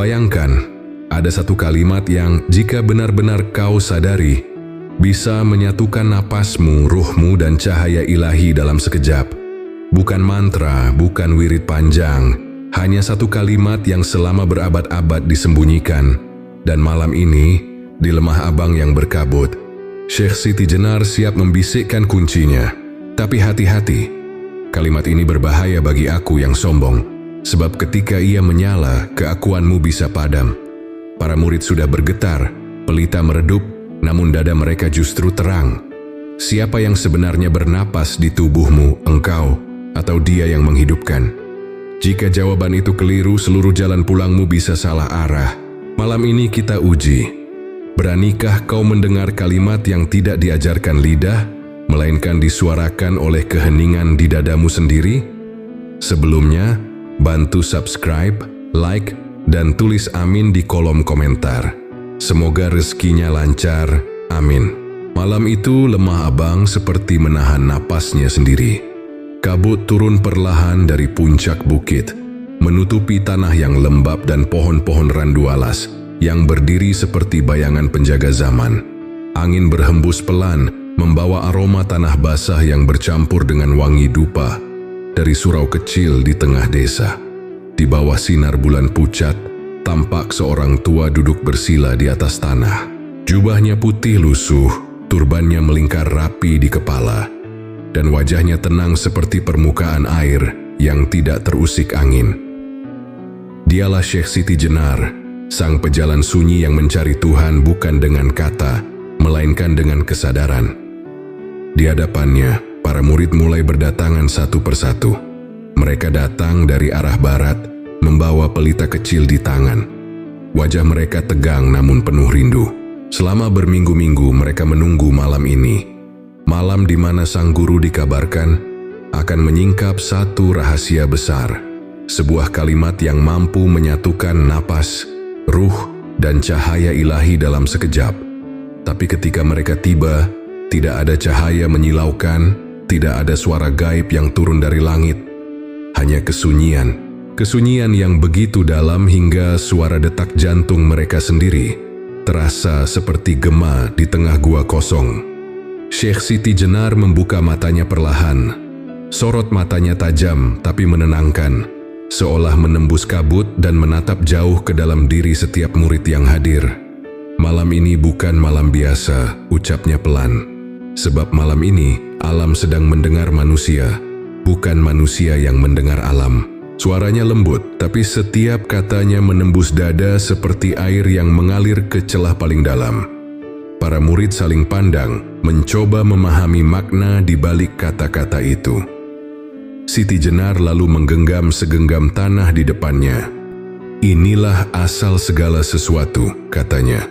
Bayangkan, ada satu kalimat yang jika benar-benar kau sadari, bisa menyatukan napasmu, ruhmu, dan cahaya ilahi dalam sekejap. Bukan mantra, bukan wirid panjang, hanya satu kalimat yang selama berabad-abad disembunyikan. Dan malam ini, di Lemah Abang yang berkabut, Syekh Siti Jenar siap membisikkan kuncinya. Tapi hati-hati, kalimat ini berbahaya bagi aku yang sombong, sebab ketika ia menyala, keakuanmu bisa padam. Para murid sudah bergetar, pelita meredup, namun dada mereka justru terang. Siapa yang sebenarnya bernapas di tubuhmu, engkau, atau dia yang menghidupkan? Jika jawaban itu keliru, seluruh jalan pulangmu bisa salah arah. Malam ini kita uji. Beranikah kau mendengar kalimat yang tidak diajarkan lidah, melainkan disuarakan oleh keheningan di dadamu sendiri? Sebelumnya, bantu subscribe, like, dan tulis amin di kolom komentar. Semoga rezekinya lancar, amin. Malam itu Lemah Abang seperti menahan napasnya sendiri. Kabut turun perlahan dari puncak bukit, menutupi tanah yang lembab dan pohon-pohon randu alas yang berdiri seperti bayangan penjaga zaman. Angin berhembus pelan, membawa aroma tanah basah yang bercampur dengan wangi dupa dari surau kecil di tengah desa. Di bawah sinar bulan pucat, tampak seorang tua duduk bersila di atas tanah. Jubahnya putih lusuh, turbannya melingkar rapi di kepala, dan wajahnya tenang seperti permukaan air yang tidak terusik angin. Dialah Syekh Siti Jenar, sang pejalan sunyi yang mencari Tuhan bukan dengan kata, melainkan dengan kesadaran. Di hadapannya, para murid mulai berdatangan satu persatu. Mereka datang dari arah barat, membawa pelita kecil di tangan. Wajah mereka tegang namun penuh rindu. Selama berminggu-minggu mereka menunggu malam ini. Malam di mana sang guru dikabarkan akan menyingkap satu rahasia besar. Sebuah kalimat yang mampu menyatukan napas, ruh, dan cahaya ilahi dalam sekejap. Tapi ketika mereka tiba, tidak ada cahaya menyilaukan, tidak ada suara gaib yang turun dari langit. Hanya kesunyian. Kesunyian yang begitu dalam hingga suara detak jantung mereka sendiri terasa seperti gema di tengah gua kosong. Syekh Siti Jenar membuka matanya perlahan. Sorot matanya tajam tapi menenangkan, seolah menembus kabut dan menatap jauh ke dalam diri setiap murid yang hadir. Malam ini bukan malam biasa, ucapnya pelan. Sebab malam ini, alam sedang mendengar manusia, bukan manusia yang mendengar alam. Suaranya lembut, tapi setiap katanya menembus dada seperti air yang mengalir ke celah paling dalam. Para murid saling pandang, mencoba memahami makna di balik kata-kata itu. Siti Jenar lalu menggenggam segenggam tanah di depannya. "Inilah asal segala sesuatu," katanya,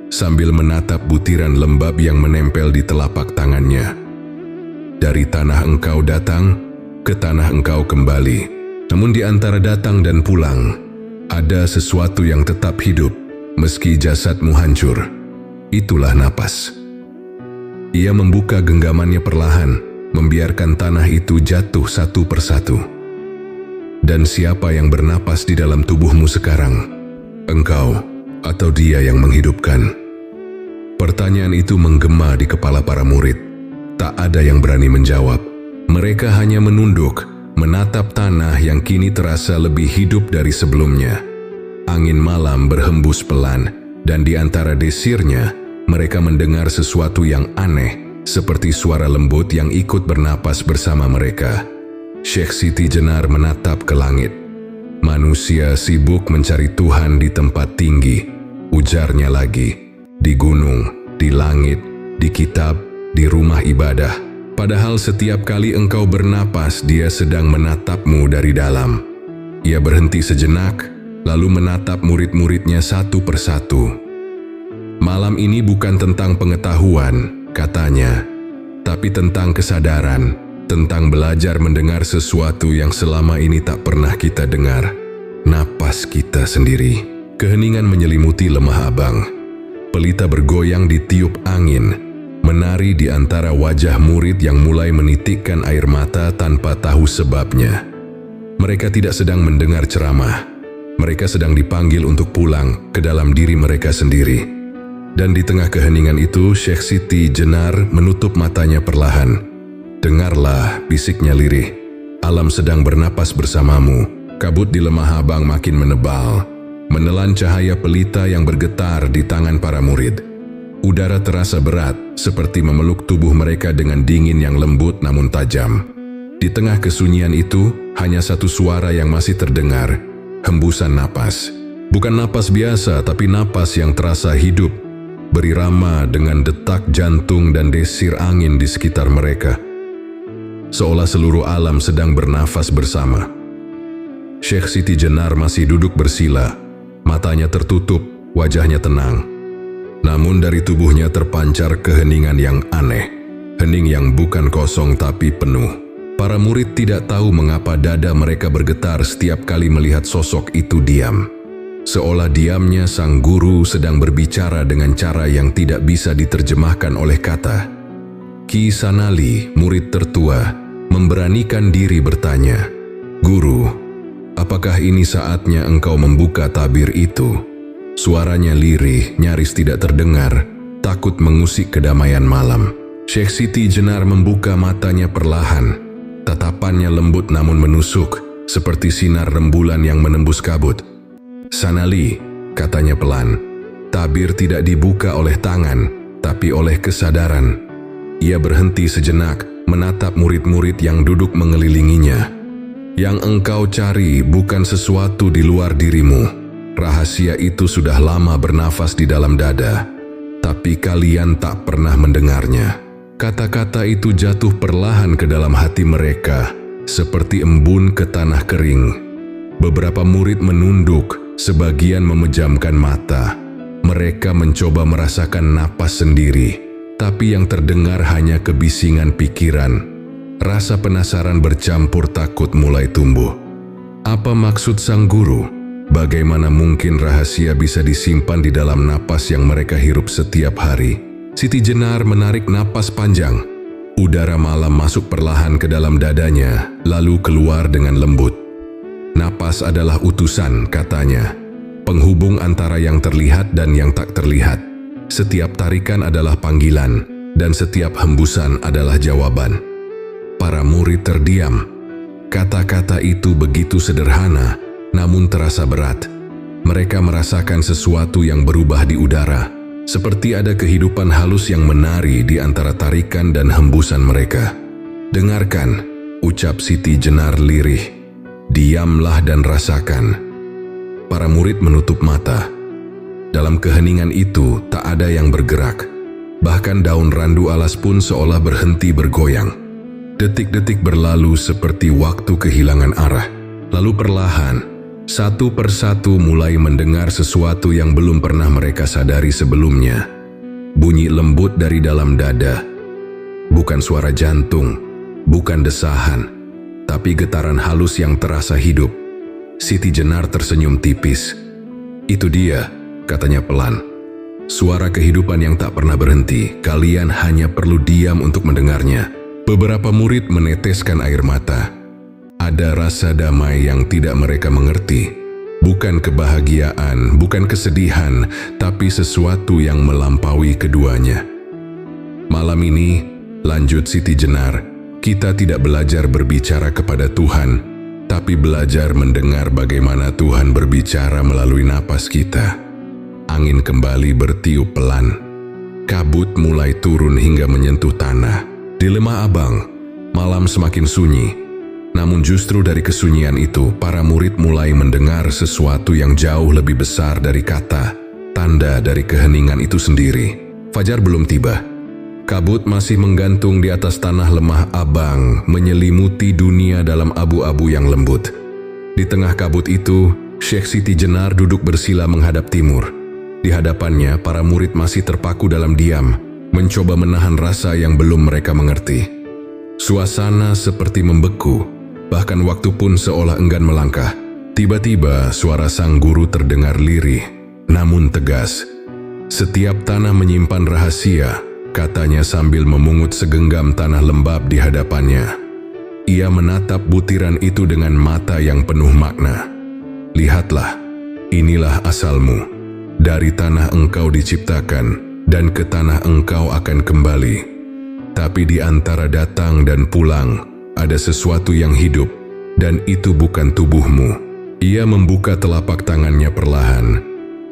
sambil menatap butiran lembab yang menempel di telapak tangannya. "Dari tanah engkau datang, ke tanah engkau kembali. Namun di antara datang dan pulang, ada sesuatu yang tetap hidup, meski jasadmu hancur. Itulah napas." Ia membuka genggamannya perlahan, membiarkan tanah itu jatuh satu persatu. "Dan siapa yang bernapas di dalam tubuhmu sekarang? Engkau atau dia yang menghidupkan?" Pertanyaan itu menggema di kepala para murid. Tak ada yang berani menjawab. Mereka hanya menunduk, menatap tanah yang kini terasa lebih hidup dari sebelumnya. Angin malam berhembus pelan, dan di antara desirnya, mereka mendengar sesuatu yang aneh, seperti suara lembut yang ikut bernapas bersama mereka. Syekh Siti Jenar menatap ke langit. "Manusia sibuk mencari Tuhan di tempat tinggi," ujarnya lagi. "Di gunung, di langit, di kitab, di rumah ibadah. Padahal setiap kali engkau bernapas, dia sedang menatapmu dari dalam." Ia berhenti sejenak, lalu menatap murid-muridnya satu persatu. "Malam ini bukan tentang pengetahuan," katanya, "tapi tentang kesadaran, tentang belajar mendengar sesuatu yang selama ini tak pernah kita dengar. Napas kita sendiri." Keheningan menyelimuti Lemah Abang. Pelita bergoyang ditiup angin, menari di antara wajah murid yang mulai menitikkan air mata tanpa tahu sebabnya. Mereka tidak sedang mendengar ceramah. Mereka sedang dipanggil untuk pulang ke dalam diri mereka sendiri. Dan di tengah keheningan itu, Syekh Siti Jenar menutup matanya perlahan. "Dengarlah," bisiknya lirih. "Alam sedang bernapas bersamamu." Kabut di lemah abang makin menebal, menelan cahaya pelita yang bergetar di tangan para murid. Udara terasa berat, seperti memeluk tubuh mereka dengan dingin yang lembut namun tajam. Di tengah kesunyian itu, hanya satu suara yang masih terdengar, hembusan napas. Bukan napas biasa, tapi napas yang terasa hidup, berirama dengan detak jantung dan desir angin di sekitar mereka. Seolah seluruh alam sedang bernafas bersama. Syekh Siti Jenar masih duduk bersila, matanya tertutup, wajahnya tenang. Namun dari tubuhnya terpancar keheningan yang aneh, hening yang bukan kosong tapi penuh. Para murid tidak tahu mengapa dada mereka bergetar setiap kali melihat sosok itu diam. Seolah diamnya sang guru sedang berbicara dengan cara yang tidak bisa diterjemahkan oleh kata. Ki Sanali, murid tertua, memberanikan diri bertanya, "Guru, apakah ini saatnya engkau membuka tabir itu?" Suaranya lirih, nyaris tidak terdengar, takut mengusik kedamaian malam. Syekh Siti Jenar membuka matanya perlahan. Tatapannya lembut namun menusuk, seperti sinar rembulan yang menembus kabut. "Sanali," katanya pelan, "tabir tidak dibuka oleh tangan, tapi oleh kesadaran." Ia berhenti sejenak, menatap murid-murid yang duduk mengelilinginya. "Yang engkau cari bukan sesuatu di luar dirimu. Rahasia itu sudah lama bernafas di dalam dada, tapi kalian tak pernah mendengarnya." Kata-kata itu jatuh perlahan ke dalam hati mereka, seperti embun ke tanah kering. Beberapa murid menunduk, sebagian memejamkan mata. Mereka mencoba merasakan napas sendiri, tapi yang terdengar hanya kebisingan pikiran. Rasa penasaran bercampur takut mulai tumbuh. Apa maksud sang guru? Bagaimana mungkin rahasia bisa disimpan di dalam napas yang mereka hirup setiap hari? Siti Jenar menarik napas panjang. Udara malam masuk perlahan ke dalam dadanya, lalu keluar dengan lembut. "Napas adalah utusan," katanya. "Penghubung antara yang terlihat dan yang tak terlihat. Setiap tarikan adalah panggilan, dan setiap hembusan adalah jawaban." Para murid terdiam. Kata-kata itu begitu sederhana, namun terasa berat. Mereka merasakan sesuatu yang berubah di udara, seperti ada kehidupan halus yang menari di antara tarikan dan hembusan mereka. "Dengarkan," ucap Siti Jenar lirih. "Diamlah dan rasakan." Para murid menutup mata. Dalam keheningan itu tak ada yang bergerak. Bahkan daun randu alas pun seolah berhenti bergoyang. Detik-detik berlalu seperti waktu kehilangan arah. Lalu perlahan, satu persatu mulai mendengar sesuatu yang belum pernah mereka sadari sebelumnya. Bunyi lembut dari dalam dada. Bukan suara jantung, bukan desahan, tapi getaran halus yang terasa hidup. Siti Jenar tersenyum tipis. "Itu dia," katanya pelan. "Suara kehidupan yang tak pernah berhenti. Kalian hanya perlu diam untuk mendengarnya." Beberapa murid meneteskan air mata. Ada rasa damai yang tidak mereka mengerti. Bukan kebahagiaan, bukan kesedihan, tapi sesuatu yang melampaui keduanya. "Malam ini," lanjut Siti Jenar, "kita tidak belajar berbicara kepada Tuhan, tapi belajar mendengar bagaimana Tuhan berbicara melalui napas kita." Angin kembali bertiup pelan. Kabut mulai turun hingga menyentuh tanah. Di Lemah Abang, malam semakin sunyi. Namun justru dari kesunyian itu, para murid mulai mendengar sesuatu yang jauh lebih besar dari kata, tanda dari keheningan itu sendiri. Fajar belum tiba. Kabut masih menggantung di atas tanah Lemah Abang, menyelimuti dunia dalam abu-abu yang lembut. Di tengah kabut itu, Syekh Siti Jenar duduk bersila menghadap timur. Di hadapannya, para murid masih terpaku dalam diam, mencoba menahan rasa yang belum mereka mengerti. Suasana seperti membeku. Bahkan waktu pun seolah enggan melangkah. Tiba-tiba suara sang guru terdengar lirih, namun tegas. "Setiap tanah menyimpan rahasia," katanya sambil memungut segenggam tanah lembab di hadapannya. Ia menatap butiran itu dengan mata yang penuh makna. "Lihatlah," Inilah asalmu, dari tanah engkau diciptakan, dan ke tanah engkau akan kembali. Tapi di antara datang dan pulang, ada sesuatu yang hidup, dan itu bukan tubuhmu. Ia membuka telapak tangannya perlahan.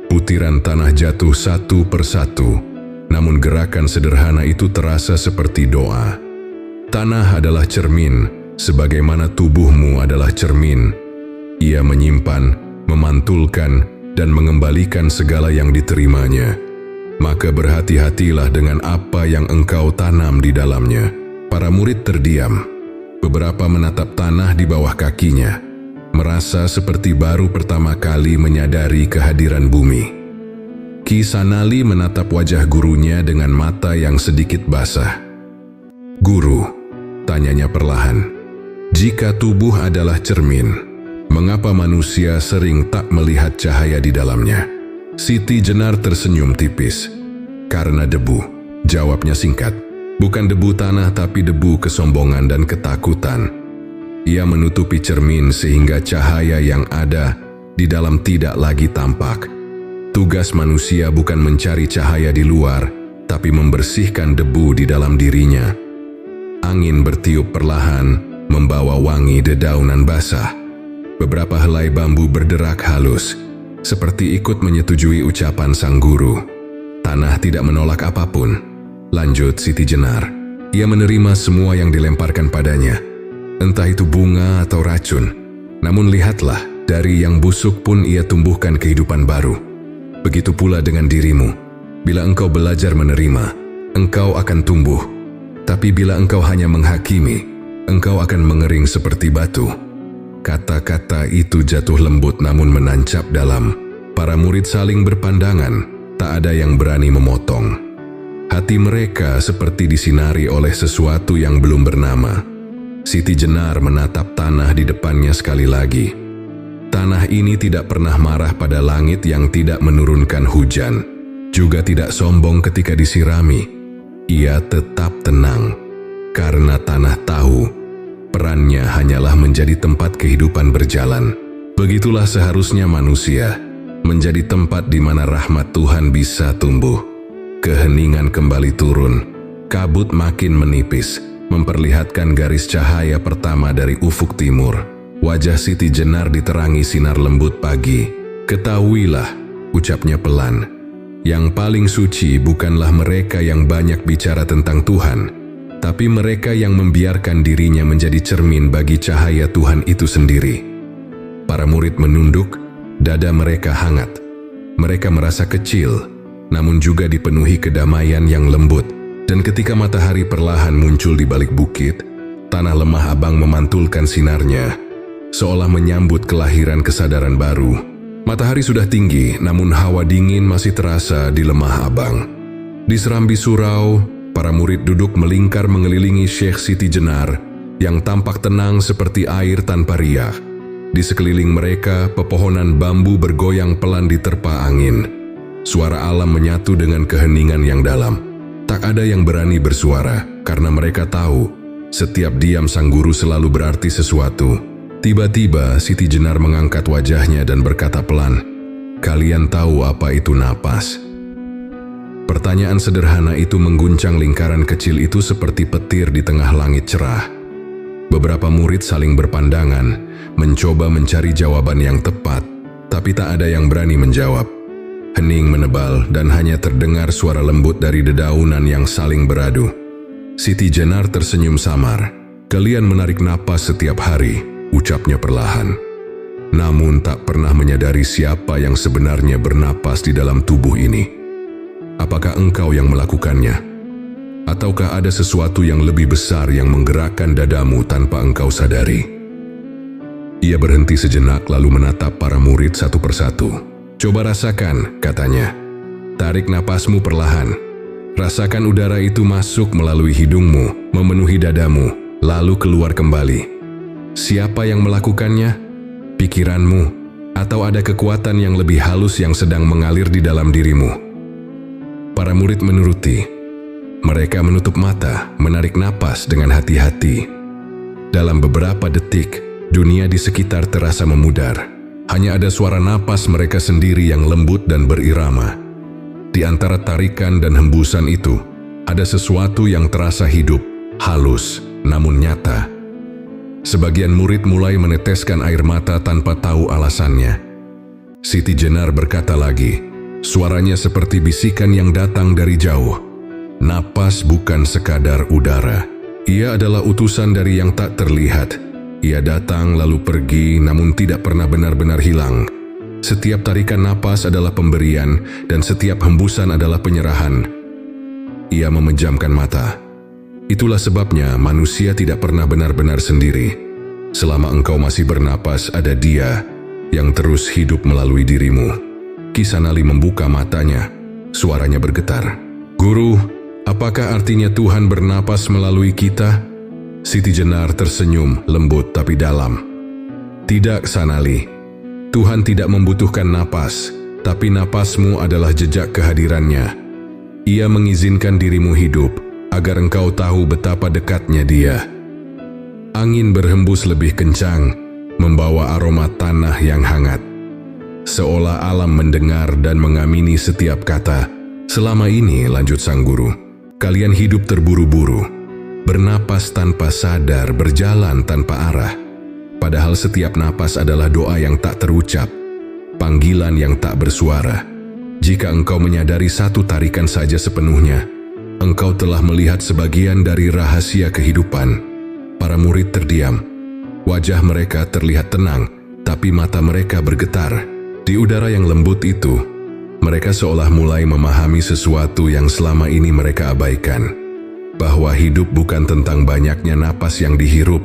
Butiran tanah jatuh satu persatu, namun gerakan sederhana itu terasa seperti doa. Tanah adalah cermin, sebagaimana tubuhmu adalah cermin. Ia menyimpan, memantulkan, dan mengembalikan segala yang diterimanya. Maka berhati-hatilah dengan apa yang engkau tanam di dalamnya. Para murid terdiam. Beberapa menatap tanah di bawah kakinya, merasa seperti baru pertama kali menyadari kehadiran bumi. Ki Sanali menatap wajah gurunya dengan mata yang sedikit basah. "Guru," tanyanya perlahan, "jika tubuh adalah cermin, mengapa manusia sering tak melihat cahaya di dalamnya?" Siti Jenar tersenyum tipis. "Karena debu," jawabnya singkat. "Bukan debu tanah tapi debu kesombongan dan ketakutan. Ia menutupi cermin sehingga cahaya yang ada di dalam tidak lagi tampak. Tugas manusia bukan mencari cahaya di luar, tapi membersihkan debu di dalam dirinya." Angin bertiup perlahan, membawa wangi dedaunan basah. Beberapa helai bambu berderak halus, seperti ikut menyetujui ucapan sang guru. "Tanah tidak menolak apapun," lanjut Siti Jenar. "Ia menerima semua yang dilemparkan padanya, entah itu bunga atau racun. Namun lihatlah, dari yang busuk pun ia tumbuhkan kehidupan baru. Begitu pula dengan dirimu. Bila engkau belajar menerima, engkau akan tumbuh. Tapi bila engkau hanya menghakimi, engkau akan mengering seperti batu." Kata-kata itu jatuh lembut namun menancap dalam. Para murid saling berpandangan, tak ada yang berani memotong. Hati mereka seperti disinari oleh sesuatu yang belum bernama. Siti Jenar menatap tanah di depannya sekali lagi. Tanah ini tidak pernah marah pada langit yang tidak menurunkan hujan, juga tidak sombong ketika disirami. Ia tetap tenang, karena tanah tahu perannya hanyalah menjadi tempat kehidupan berjalan. Begitulah seharusnya manusia, menjadi tempat di mana rahmat Tuhan bisa tumbuh. Keheningan kembali turun, kabut makin menipis, memperlihatkan garis cahaya pertama dari ufuk timur. Wajah Siti Jenar diterangi sinar lembut pagi. "Ketahuilah," ucapnya pelan, "yang paling suci bukanlah mereka yang banyak bicara tentang Tuhan, tapi mereka yang membiarkan dirinya menjadi cermin bagi cahaya Tuhan itu sendiri." Para murid menunduk, dada mereka hangat. Mereka merasa kecil, namun juga dipenuhi kedamaian yang lembut. Dan ketika matahari perlahan muncul di balik bukit, tanah lemah abang memantulkan sinarnya, seolah menyambut kelahiran kesadaran baru. Matahari sudah tinggi, namun hawa dingin masih terasa di lemah abang. Di serambi surau, para murid duduk melingkar mengelilingi Syekh Siti Jenar, yang tampak tenang seperti air tanpa riak. Di sekeliling mereka, pepohonan bambu bergoyang pelan diterpa angin. Suara alam menyatu dengan keheningan yang dalam. Tak ada yang berani bersuara, karena mereka tahu setiap diam sang guru selalu berarti sesuatu. Tiba-tiba Siti Jenar mengangkat wajahnya dan berkata pelan, "Kalian tahu apa itu napas?" Pertanyaan sederhana itu mengguncang lingkaran kecil itu seperti petir di tengah langit cerah. Beberapa murid saling berpandangan, mencoba mencari jawaban yang tepat, tapi tak ada yang berani menjawab. Hening menebal dan hanya terdengar suara lembut dari dedaunan yang saling beradu. Siti Jenar tersenyum samar. "Kalian menarik napas setiap hari," ucapnya perlahan. "Namun tak pernah menyadari siapa yang sebenarnya bernapas di dalam tubuh ini. Apakah engkau yang melakukannya? Ataukah ada sesuatu yang lebih besar yang menggerakkan dadamu tanpa engkau sadari?" Ia berhenti sejenak lalu menatap para murid satu persatu. "Coba rasakan," katanya. "Tarik napasmu perlahan. Rasakan udara itu masuk melalui hidungmu, memenuhi dadamu, lalu keluar kembali. Siapa yang melakukannya? Pikiranmu, atau ada kekuatan yang lebih halus yang sedang mengalir di dalam dirimu?" Para murid menuruti. Mereka menutup mata, menarik napas dengan hati-hati. Dalam beberapa detik, dunia di sekitar terasa memudar. Hanya ada suara napas mereka sendiri yang lembut dan berirama. Di antara tarikan dan hembusan itu, ada sesuatu yang terasa hidup, halus, namun nyata. Sebagian murid mulai meneteskan air mata tanpa tahu alasannya. Siti Jenar berkata lagi, suaranya seperti bisikan yang datang dari jauh. Napas bukan sekadar udara. Ia adalah utusan dari yang tak terlihat. Ia datang lalu pergi, namun tidak pernah benar-benar hilang. Setiap tarikan napas adalah pemberian, dan setiap hembusan adalah penyerahan. Ia memejamkan mata. Itulah sebabnya manusia tidak pernah benar-benar sendiri. Selama engkau masih bernapas, ada Dia yang terus hidup melalui dirimu. Ki Sanali membuka matanya. Suaranya bergetar. Guru, apakah artinya Tuhan bernapas melalui kita? Siti Jenar tersenyum, lembut tapi dalam. Tidak, Sanali. Tuhan tidak membutuhkan napas, tapi napasmu adalah jejak kehadirannya. Ia mengizinkan dirimu hidup, agar engkau tahu betapa dekatnya Dia. Angin berhembus lebih kencang, membawa aroma tanah yang hangat. Seolah alam mendengar dan mengamini setiap kata. Selama ini, lanjut sang guru, kalian hidup terburu-buru. Bernapas tanpa sadar, berjalan tanpa arah. Padahal setiap napas adalah doa yang tak terucap, panggilan yang tak bersuara. Jika engkau menyadari satu tarikan saja sepenuhnya, engkau telah melihat sebagian dari rahasia kehidupan. Para murid terdiam. Wajah mereka terlihat tenang, tapi mata mereka bergetar. Di udara yang lembut itu, mereka seolah mulai memahami sesuatu yang selama ini mereka abaikan. Bahwa hidup bukan tentang banyaknya napas yang dihirup,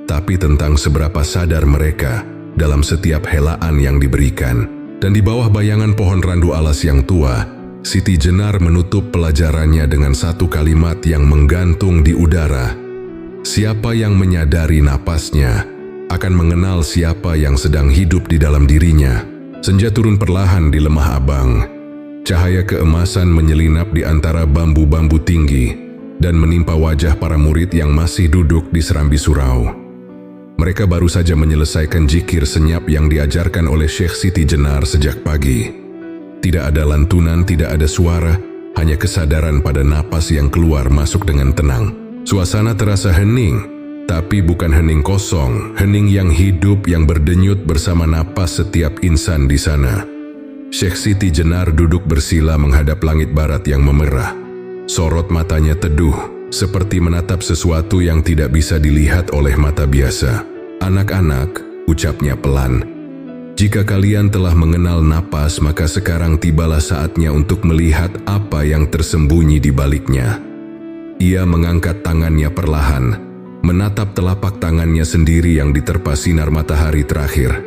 tapi tentang seberapa sadar mereka dalam setiap helaan yang diberikan. Dan di bawah bayangan pohon randu alas yang tua, Siti Jenar menutup pelajarannya dengan satu kalimat yang menggantung di udara. Siapa yang menyadari napasnya akan mengenal siapa yang sedang hidup di dalam dirinya. Senja turun perlahan di lemah abang. Cahaya keemasan menyelinap di antara bambu-bambu tinggi dan menimpa wajah para murid yang masih duduk di serambi surau. Mereka baru saja menyelesaikan zikir senyap yang diajarkan oleh Syekh Siti Jenar sejak pagi. Tidak ada lantunan, tidak ada suara, hanya kesadaran pada napas yang keluar masuk dengan tenang. Suasana terasa hening, tapi bukan hening kosong, hening yang hidup yang berdenyut bersama napas setiap insan di sana. Syekh Siti Jenar duduk bersila menghadap langit barat yang memerah. Sorot matanya teduh, seperti menatap sesuatu yang tidak bisa dilihat oleh mata biasa. Anak-anak, ucapnya pelan. Jika kalian telah mengenal napas, maka sekarang tibalah saatnya untuk melihat apa yang tersembunyi di baliknya. Ia mengangkat tangannya perlahan, menatap telapak tangannya sendiri yang diterpa sinar matahari terakhir.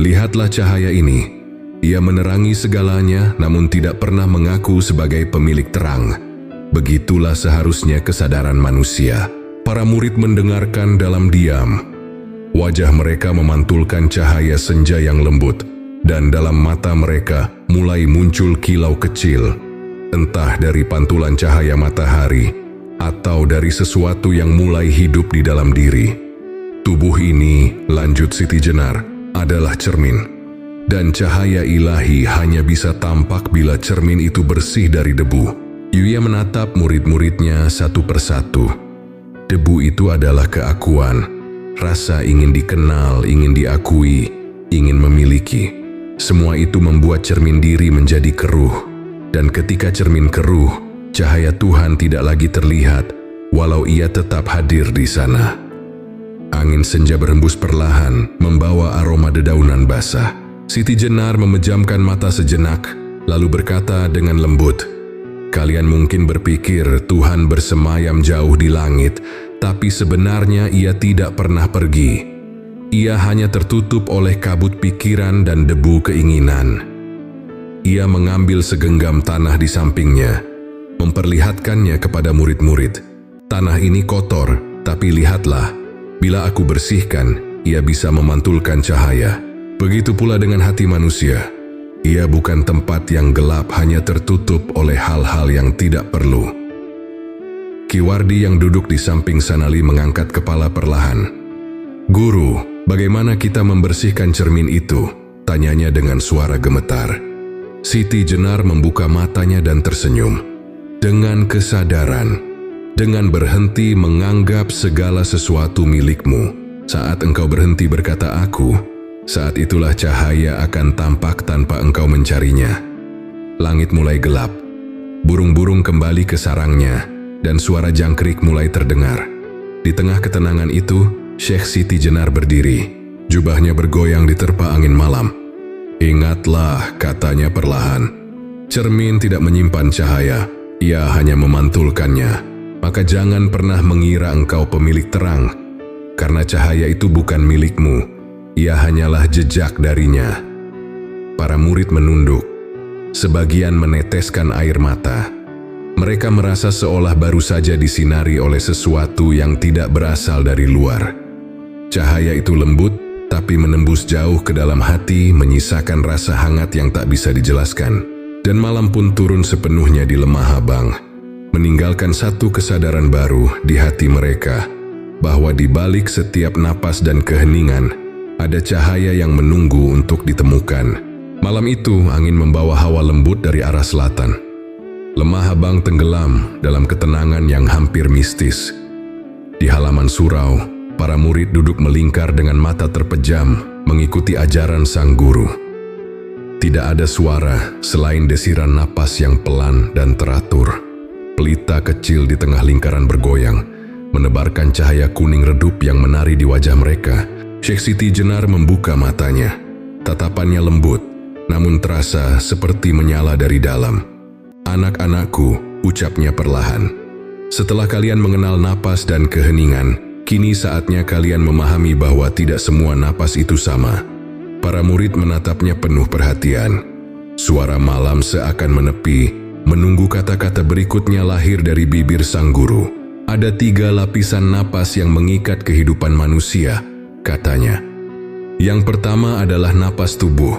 Lihatlah cahaya ini. Ia menerangi segalanya, namun tidak pernah mengaku sebagai pemilik terang. Begitulah seharusnya kesadaran manusia. Para murid mendengarkan dalam diam. Wajah mereka memantulkan cahaya senja yang lembut, dan dalam mata mereka mulai muncul kilau kecil, entah dari pantulan cahaya matahari, atau dari sesuatu yang mulai hidup di dalam diri. Tubuh ini, lanjut Siti Jenar, adalah cermin. Dan cahaya ilahi hanya bisa tampak bila cermin itu bersih dari debu. Ia menatap murid-muridnya satu persatu. Debu itu adalah keakuan, rasa ingin dikenal, ingin diakui, ingin memiliki. Semua itu membuat cermin diri menjadi keruh. Dan ketika cermin keruh, cahaya Tuhan tidak lagi terlihat, walau Ia tetap hadir di sana. Angin senja berhembus perlahan, membawa aroma dedaunan basah. Siti Jenar memejamkan mata sejenak, lalu berkata dengan lembut, "Kalian mungkin berpikir Tuhan bersemayam jauh di langit, tapi sebenarnya Ia tidak pernah pergi. Ia hanya tertutup oleh kabut pikiran dan debu keinginan." Ia mengambil segenggam tanah di sampingnya, memperlihatkannya kepada murid-murid. "Tanah ini kotor, tapi lihatlah, bila aku bersihkan, ia bisa memantulkan cahaya. Begitu pula dengan hati manusia. Ia bukan tempat yang gelap, hanya tertutup oleh hal-hal yang tidak perlu." Ki Wardi yang duduk di samping Sanali mengangkat kepala perlahan. "Guru, Bagaimana kita membersihkan cermin itu? Tanyanya dengan suara gemetar. Siti Jenar membuka matanya dan tersenyum. Dengan kesadaran, dengan berhenti menganggap segala sesuatu milikmu. Saat engkau berhenti berkata aku, saat itulah cahaya akan tampak tanpa engkau mencarinya. Langit mulai gelap, burung-burung kembali ke sarangnya, dan suara jangkrik mulai terdengar. Di tengah ketenangan itu, Syekh Siti Jenar berdiri, jubahnya bergoyang diterpa angin malam. Ingatlah, katanya perlahan, cermin tidak menyimpan cahaya, ia hanya memantulkannya. Maka jangan pernah mengira engkau pemilik terang, karena cahaya itu bukan milikmu, ia hanyalah jejak darinya. Para murid menunduk, sebagian meneteskan air mata. Mereka merasa seolah baru saja disinari oleh sesuatu yang tidak berasal dari luar. Cahaya itu lembut, tapi menembus jauh ke dalam hati, menyisakan rasa hangat yang tak bisa dijelaskan. Dan malam pun turun sepenuhnya di Lemah Habang, meninggalkan satu kesadaran baru di hati mereka, bahwa di balik setiap napas dan keheningan, ada cahaya yang menunggu untuk ditemukan. Malam itu, angin membawa hawa lembut dari arah selatan. Lemah Habang tenggelam dalam ketenangan yang hampir mistis. Di halaman surau, para murid duduk melingkar dengan mata terpejam, mengikuti ajaran sang guru. Tidak ada suara selain desiran napas yang pelan dan teratur. Pelita kecil di tengah lingkaran bergoyang, menebarkan cahaya kuning redup yang menari di wajah mereka. Syekh Siti Jenar membuka matanya. Tatapannya lembut, namun terasa seperti menyala dari dalam. Anak-anakku, ucapnya perlahan. Setelah kalian mengenal napas dan keheningan, kini saatnya kalian memahami bahwa tidak semua napas itu sama. Para murid menatapnya penuh perhatian. Suara malam seakan menepi, menunggu kata-kata berikutnya lahir dari bibir sang guru. Ada 3 lapisan napas yang mengikat kehidupan manusia, katanya. Yang pertama adalah napas tubuh.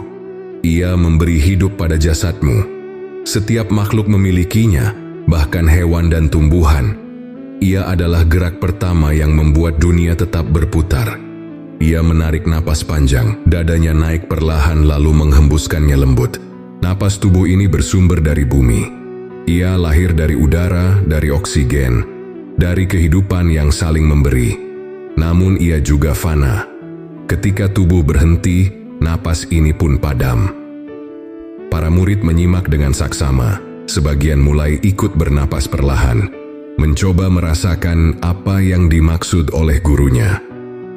Ia memberi hidup pada jasadmu. Setiap makhluk memilikinya, bahkan hewan dan tumbuhan. Ia adalah gerak pertama yang membuat dunia tetap berputar. Ia menarik napas panjang, dadanya naik perlahan lalu menghembuskannya lembut. Napas tubuh ini bersumber dari bumi. Ia lahir dari udara, dari oksigen, dari kehidupan yang saling memberi. Namun ia juga fana. Ketika tubuh berhenti, napas ini pun padam. Para murid menyimak dengan saksama. Sebagian mulai ikut bernapas perlahan, mencoba merasakan apa yang dimaksud oleh gurunya.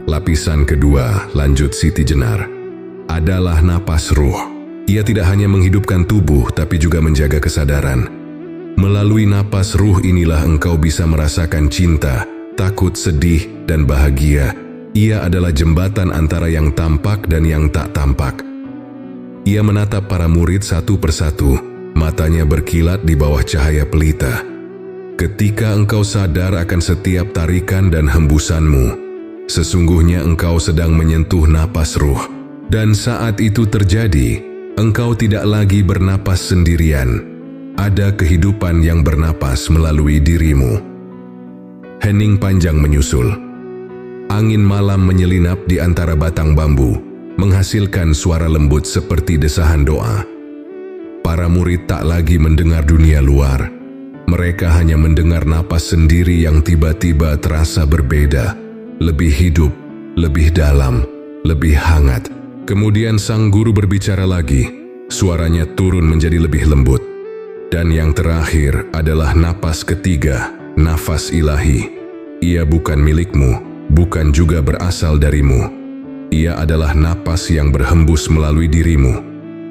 Lapisan kedua, lanjut Siti Jenar, adalah napas ruh. Ia tidak hanya menghidupkan tubuh, tapi juga menjaga kesadaran. Melalui napas ruh inilah engkau bisa merasakan cinta, takut, sedih, dan bahagia. Ia adalah jembatan antara yang tampak dan yang tak tampak. Ia menatap para murid satu persatu, matanya berkilat di bawah cahaya pelita. Ketika engkau sadar akan setiap tarikan dan hembusanmu, sesungguhnya engkau sedang menyentuh napas ruh. Dan saat itu terjadi, engkau tidak lagi bernapas sendirian. Ada kehidupan yang bernapas melalui dirimu. Hening panjang menyusul. Angin malam menyelinap di antara batang bambu, menghasilkan suara lembut seperti desahan doa. Para murid tak lagi mendengar dunia luar. Mereka hanya mendengar napas sendiri yang tiba-tiba terasa berbeda, lebih hidup, lebih dalam, lebih hangat. Kemudian sang guru berbicara lagi. Suaranya turun menjadi lebih lembut. Dan yang terakhir adalah napas ketiga, nafas ilahi. Ia bukan milikmu, bukan juga berasal darimu. Ia adalah napas yang berhembus melalui dirimu.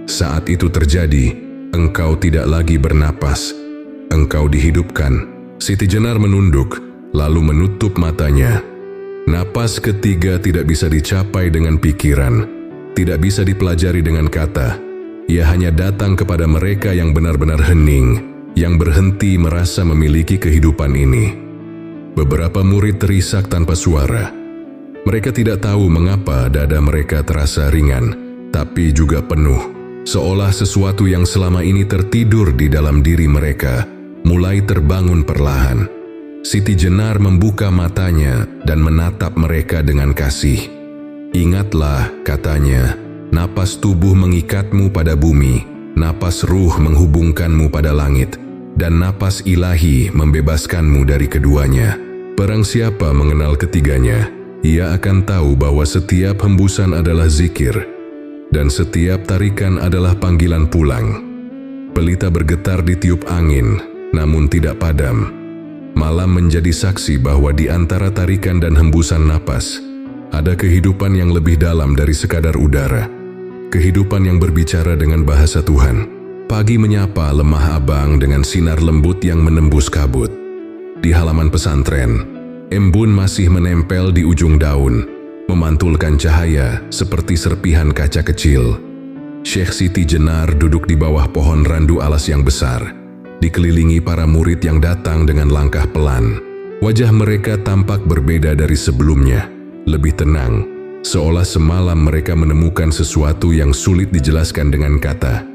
Saat itu terjadi, engkau tidak lagi bernapas. Engkau dihidupkan. Siti Jenar menunduk, lalu menutup matanya. Napas ketiga tidak bisa dicapai dengan pikiran, tidak bisa dipelajari dengan kata. Ia hanya datang kepada mereka yang benar-benar hening, yang berhenti merasa memiliki kehidupan ini. Beberapa murid terisak tanpa suara. Mereka tidak tahu mengapa dada mereka terasa ringan, tapi juga penuh. Seolah sesuatu yang selama ini tertidur di dalam diri mereka, mulai terbangun perlahan. Siti Jenar membuka matanya dan menatap mereka dengan kasih. Ingatlah, katanya, napas tubuh mengikatmu pada bumi, napas ruh menghubungkanmu pada langit, dan napas ilahi membebaskanmu dari keduanya. Barang siapa mengenal ketiganya, ia akan tahu bahwa setiap hembusan adalah zikir, dan setiap tarikan adalah panggilan pulang. Pelita bergetar ditiup angin, namun tidak padam. Malam menjadi saksi bahwa di antara tarikan dan hembusan napas, ada kehidupan yang lebih dalam dari sekadar udara. Kehidupan yang berbicara dengan bahasa Tuhan. Pagi menyapa lemah abang dengan sinar lembut yang menembus kabut. Di halaman pesantren, embun masih menempel di ujung daun, memantulkan cahaya seperti serpihan kaca kecil. Syekh Siti Jenar duduk di bawah pohon randu alas yang besar, dikelilingi para murid yang datang dengan langkah pelan. Wajah mereka tampak berbeda dari sebelumnya, lebih tenang, seolah semalam mereka menemukan sesuatu yang sulit dijelaskan dengan kata.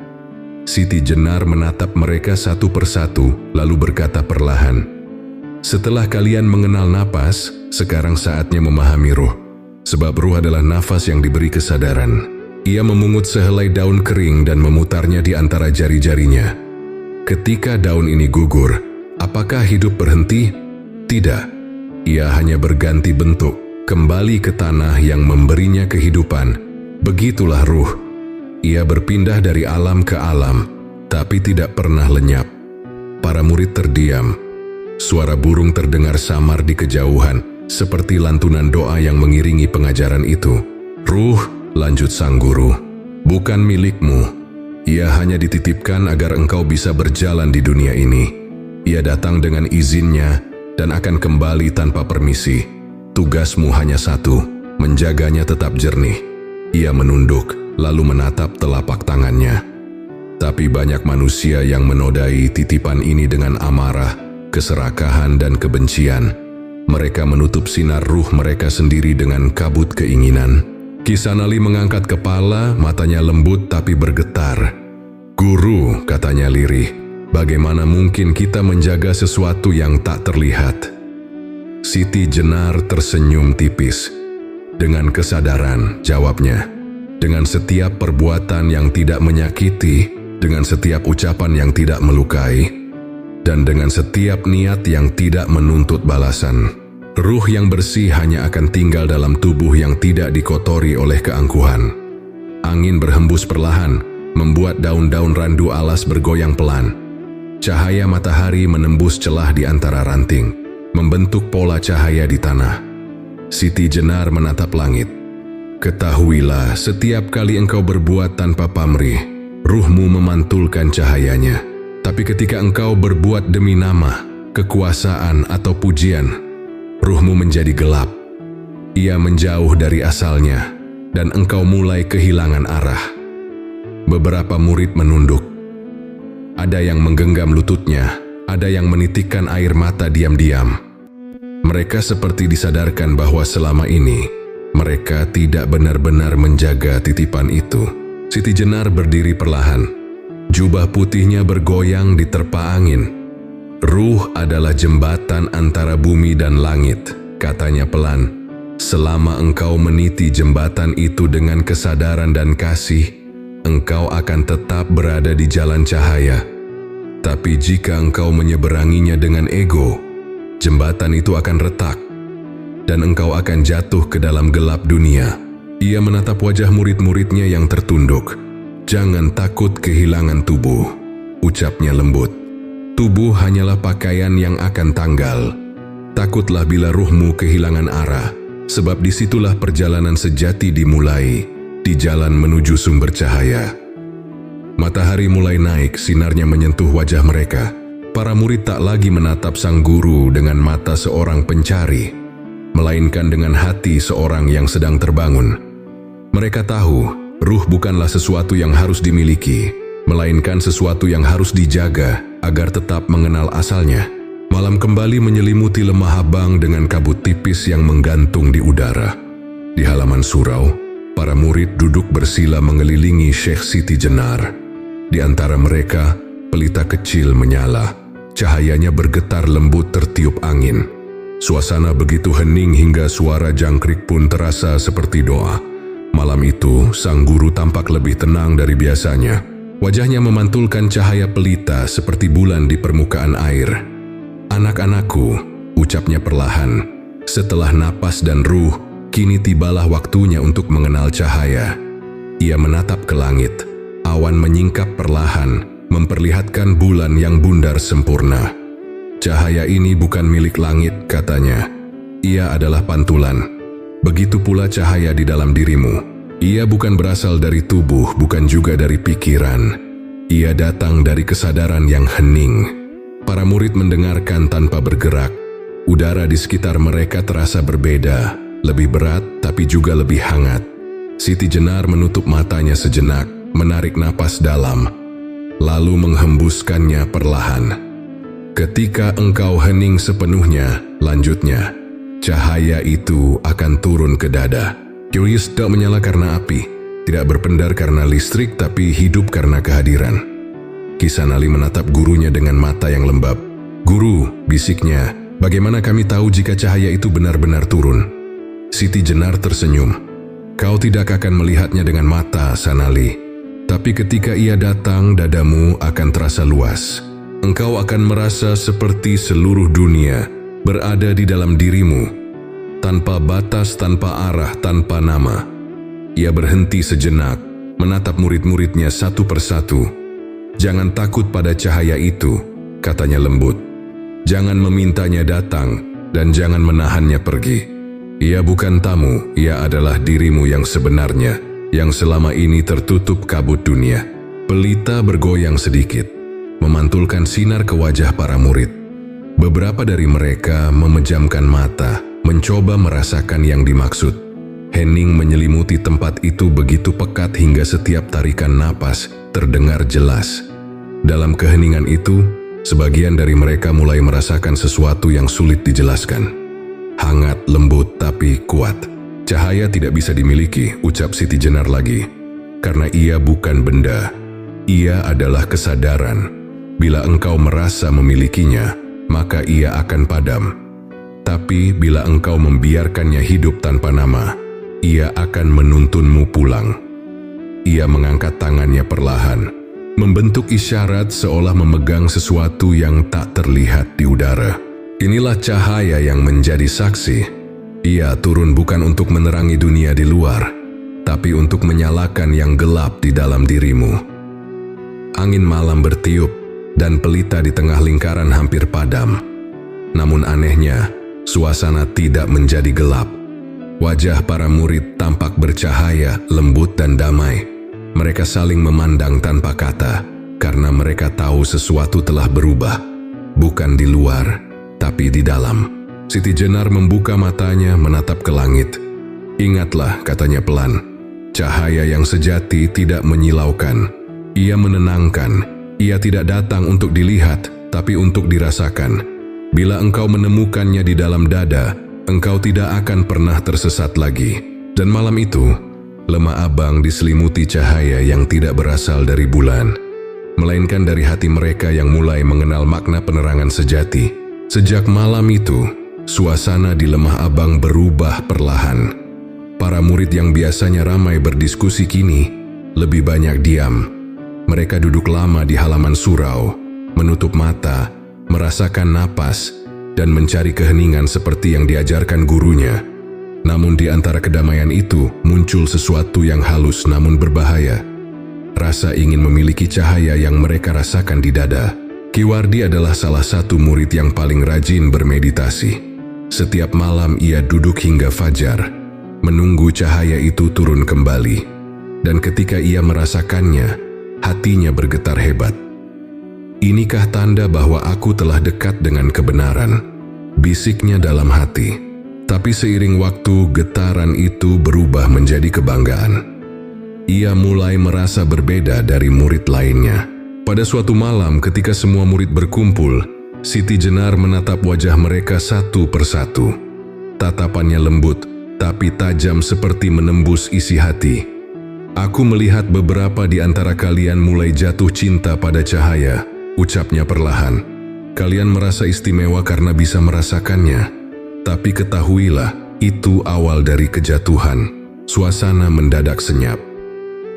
Siti Jenar menatap mereka satu persatu, lalu berkata perlahan, "Setelah kalian mengenal napas, sekarang saatnya memahami ruh. Sebab ruh adalah nafas yang diberi kesadaran." Ia memungut sehelai daun kering dan memutarnya di antara jari-jarinya. Ketika daun ini gugur, apakah hidup berhenti? Tidak. Ia hanya berganti bentuk, kembali ke tanah yang memberinya kehidupan. Begitulah ruh. Ia berpindah dari alam ke alam, tapi tidak pernah lenyap. Para murid terdiam. Suara burung terdengar samar di kejauhan, seperti lantunan doa yang mengiringi pengajaran itu. "Ruh," lanjut sang guru, "bukan milikmu. Ia hanya dititipkan agar engkau bisa berjalan di dunia ini. Ia datang dengan izinnya dan akan kembali tanpa permisi. Tugasmu hanya satu, menjaganya tetap jernih." Ia menunduk, lalu menatap telapak tangannya. Tapi banyak manusia yang menodai titipan ini dengan amarah, keserakahan, dan kebencian. Mereka menutup sinar ruh mereka sendiri dengan kabut keinginan. Kisanali mengangkat kepala, matanya lembut tapi bergetar. "Guru," katanya lirih, "bagaimana mungkin kita menjaga sesuatu yang tak terlihat?" Siti Jenar tersenyum tipis. "Dengan kesadaran," jawabnya. "Dengan setiap perbuatan yang tidak menyakiti, dengan setiap ucapan yang tidak melukai, dan dengan setiap niat yang tidak menuntut balasan. Ruh yang bersih hanya akan tinggal dalam tubuh yang tidak dikotori oleh keangkuhan." Angin berhembus perlahan, membuat daun-daun randu alas bergoyang pelan. Cahaya matahari menembus celah di antara ranting, membentuk pola cahaya di tanah. Siti Jenar menatap langit. "Ketahuilah, setiap kali engkau berbuat tanpa pamrih, ruhmu memantulkan cahayanya. Tapi ketika engkau berbuat demi nama, kekuasaan, atau pujian, ruhmu menjadi gelap. Ia menjauh dari asalnya, dan engkau mulai kehilangan arah." Beberapa murid menunduk. Ada yang menggenggam lututnya, ada yang menitikkan air mata diam-diam. Mereka seperti disadarkan bahwa selama ini, mereka tidak benar-benar menjaga titipan itu. Siti Jenar berdiri perlahan. Jubah putihnya bergoyang diterpa angin. "Ruh adalah jembatan antara bumi dan langit," katanya pelan. "Selama engkau meniti jembatan itu dengan kesadaran dan kasih, engkau akan tetap berada di jalan cahaya. Tapi jika engkau menyeberanginya dengan ego, jembatan itu akan retak, dan engkau akan jatuh ke dalam gelap dunia." Ia menatap wajah murid-muridnya yang tertunduk. "Jangan takut kehilangan tubuh," ucapnya lembut. "Tubuh hanyalah pakaian yang akan tanggal. Takutlah bila ruhmu kehilangan arah, sebab disitulah perjalanan sejati dimulai, di jalan menuju sumber cahaya." Matahari mulai naik, sinarnya menyentuh wajah mereka. Para murid tak lagi menatap sang guru dengan mata seorang pencari, melainkan dengan hati seorang yang sedang terbangun. Mereka tahu, ruh bukanlah sesuatu yang harus dimiliki, melainkan sesuatu yang harus dijaga agar tetap mengenal asalnya. Malam kembali menyelimuti lemah Habang dengan kabut tipis yang menggantung di udara. Di halaman surau, para murid duduk bersila mengelilingi Syekh Siti Jenar. Di antara mereka, pelita kecil menyala. Cahayanya bergetar lembut tertiup angin. Suasana begitu hening hingga suara jangkrik pun terasa seperti doa. Malam itu, sang guru tampak lebih tenang dari biasanya. Wajahnya memantulkan cahaya pelita seperti bulan di permukaan air. "Anak-anakku," ucapnya perlahan. "Setelah napas dan ruh, kini tibalah waktunya untuk mengenal cahaya." Ia menatap ke langit. Awan menyingkap perlahan, memperlihatkan bulan yang bundar sempurna. "Cahaya ini bukan milik langit," katanya. "Ia adalah pantulan. Begitu pula cahaya di dalam dirimu. Ia bukan berasal dari tubuh, bukan juga dari pikiran. Ia datang dari kesadaran yang hening." Para murid mendengarkan tanpa bergerak. Udara di sekitar mereka terasa berbeda, lebih berat tapi juga lebih hangat. Siti Jenar menutup matanya sejenak, menarik napas dalam, lalu menghembuskannya perlahan. "Ketika engkau hening sepenuhnya," lanjutnya, "cahaya itu akan turun ke dada." Curious tak menyala karena api, tidak berpendar karena listrik, tapi hidup karena kehadiran. Kisanali menatap gurunya dengan mata yang lembab. "Guru," bisiknya, "bagaimana kami tahu jika cahaya itu benar-benar turun?" Siti Jenar tersenyum. "Kau tidak akan melihatnya dengan mata, Sanali. Tapi ketika ia datang, dadamu akan terasa luas. Engkau akan merasa seperti seluruh dunia berada di dalam dirimu. Tanpa batas, tanpa arah, tanpa nama." Ia berhenti sejenak, menatap murid-muridnya satu persatu. "Jangan takut pada cahaya itu," katanya lembut. "Jangan memintanya datang, dan jangan menahannya pergi. Ia bukan tamu, ia adalah dirimu yang sebenarnya, yang selama ini tertutup kabut dunia." Pelita bergoyang sedikit, memantulkan sinar ke wajah para murid. Beberapa dari mereka memejamkan mata, mencoba merasakan yang dimaksud. Hening menyelimuti tempat itu begitu pekat hingga setiap tarikan napas terdengar jelas. Dalam keheningan itu, sebagian dari mereka mulai merasakan sesuatu yang sulit dijelaskan. Hangat, lembut, tapi kuat. "Cahaya tidak bisa dimiliki," ucap Siti Jenar lagi. "Karena ia bukan benda. Ia adalah kesadaran. Bila engkau merasa memilikinya, maka ia akan padam. Tapi bila engkau membiarkannya hidup tanpa nama, ia akan menuntunmu pulang." Ia mengangkat tangannya perlahan, membentuk isyarat seolah memegang sesuatu yang tak terlihat di udara. "Inilah cahaya yang menjadi saksi. Ia turun bukan untuk menerangi dunia di luar, tapi untuk menyalakan yang gelap di dalam dirimu." Angin malam bertiup, dan pelita di tengah lingkaran hampir padam. Namun anehnya, suasana tidak menjadi gelap. Wajah para murid tampak bercahaya, lembut dan damai. Mereka saling memandang tanpa kata, karena mereka tahu sesuatu telah berubah. Bukan di luar, tapi di dalam. Siti Jenar membuka matanya menatap ke langit. "Ingatlah," katanya pelan, "cahaya yang sejati tidak menyilaukan. Ia menenangkan. Ia tidak datang untuk dilihat, tapi untuk dirasakan. Bila engkau menemukannya di dalam dada, engkau tidak akan pernah tersesat lagi." Dan malam itu, Lemah Abang diselimuti cahaya yang tidak berasal dari bulan, melainkan dari hati mereka yang mulai mengenal makna penerangan sejati. Sejak malam itu, suasana di Lemah Abang berubah perlahan. Para murid yang biasanya ramai berdiskusi kini lebih banyak diam. Mereka duduk lama di halaman surau, menutup mata, merasakan napas, dan mencari keheningan seperti yang diajarkan gurunya. Namun di antara kedamaian itu muncul sesuatu yang halus namun berbahaya. Rasa ingin memiliki cahaya yang mereka rasakan di dada. Ki Wardi adalah salah satu murid yang paling rajin bermeditasi. Setiap malam ia duduk hingga fajar, menunggu cahaya itu turun kembali. Dan ketika ia merasakannya, hatinya bergetar hebat. "Inikah tanda bahwa aku telah dekat dengan kebenaran?" bisiknya dalam hati. Tapi seiring waktu, getaran itu berubah menjadi kebanggaan. Ia mulai merasa berbeda dari murid lainnya. Pada suatu malam ketika semua murid berkumpul, Siti Jenar menatap wajah mereka satu persatu. Tatapannya lembut, tapi tajam seperti menembus isi hati. "Aku melihat beberapa di antara kalian mulai jatuh cinta pada cahaya," ucapnya perlahan. "Kalian merasa istimewa karena bisa merasakannya. Tapi ketahuilah, itu awal dari kejatuhan. Suasana mendadak senyap.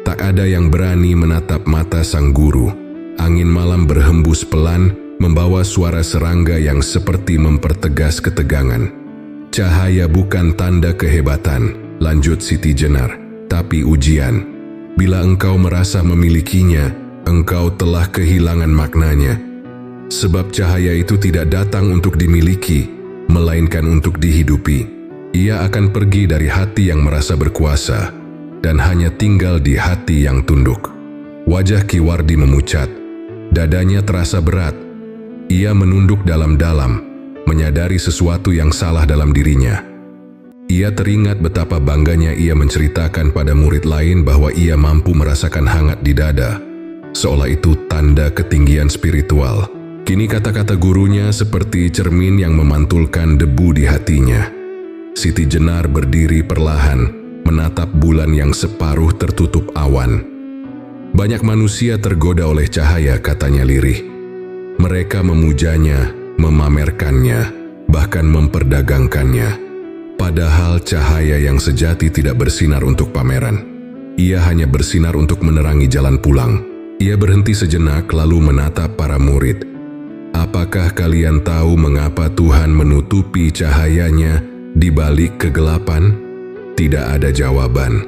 Tak ada yang berani menatap mata sang guru. Angin malam berhembus pelan, membawa suara serangga yang seperti mempertegas ketegangan. Cahaya bukan tanda kehebatan, lanjut Siti Jenar, tapi ujian. Bila engkau merasa memilikinya, engkau telah kehilangan maknanya. Sebab cahaya itu tidak datang untuk dimiliki, melainkan untuk dihidupi. Ia akan pergi dari hati yang merasa berkuasa, dan hanya tinggal di hati yang tunduk. Wajah Ki Wardi memucat, dadanya terasa berat. Ia menunduk dalam-dalam, menyadari sesuatu yang salah dalam dirinya. Ia teringat betapa bangganya ia menceritakan pada murid lain bahwa ia mampu merasakan hangat di dada, seolah itu tanda ketinggian spiritual. Kini kata-kata gurunya seperti cermin yang memantulkan debu di hatinya. Siti Jenar berdiri perlahan, menatap bulan yang separuh tertutup awan. Banyak manusia tergoda oleh cahaya, katanya lirih. Mereka memujanya, memamerkannya, bahkan memperdagangkannya. Padahal cahaya yang sejati tidak bersinar untuk pameran. Ia hanya bersinar untuk menerangi jalan pulang. Ia berhenti sejenak lalu menatap para murid. Apakah kalian tahu mengapa Tuhan menutupi cahayanya di balik kegelapan? Tidak ada jawaban.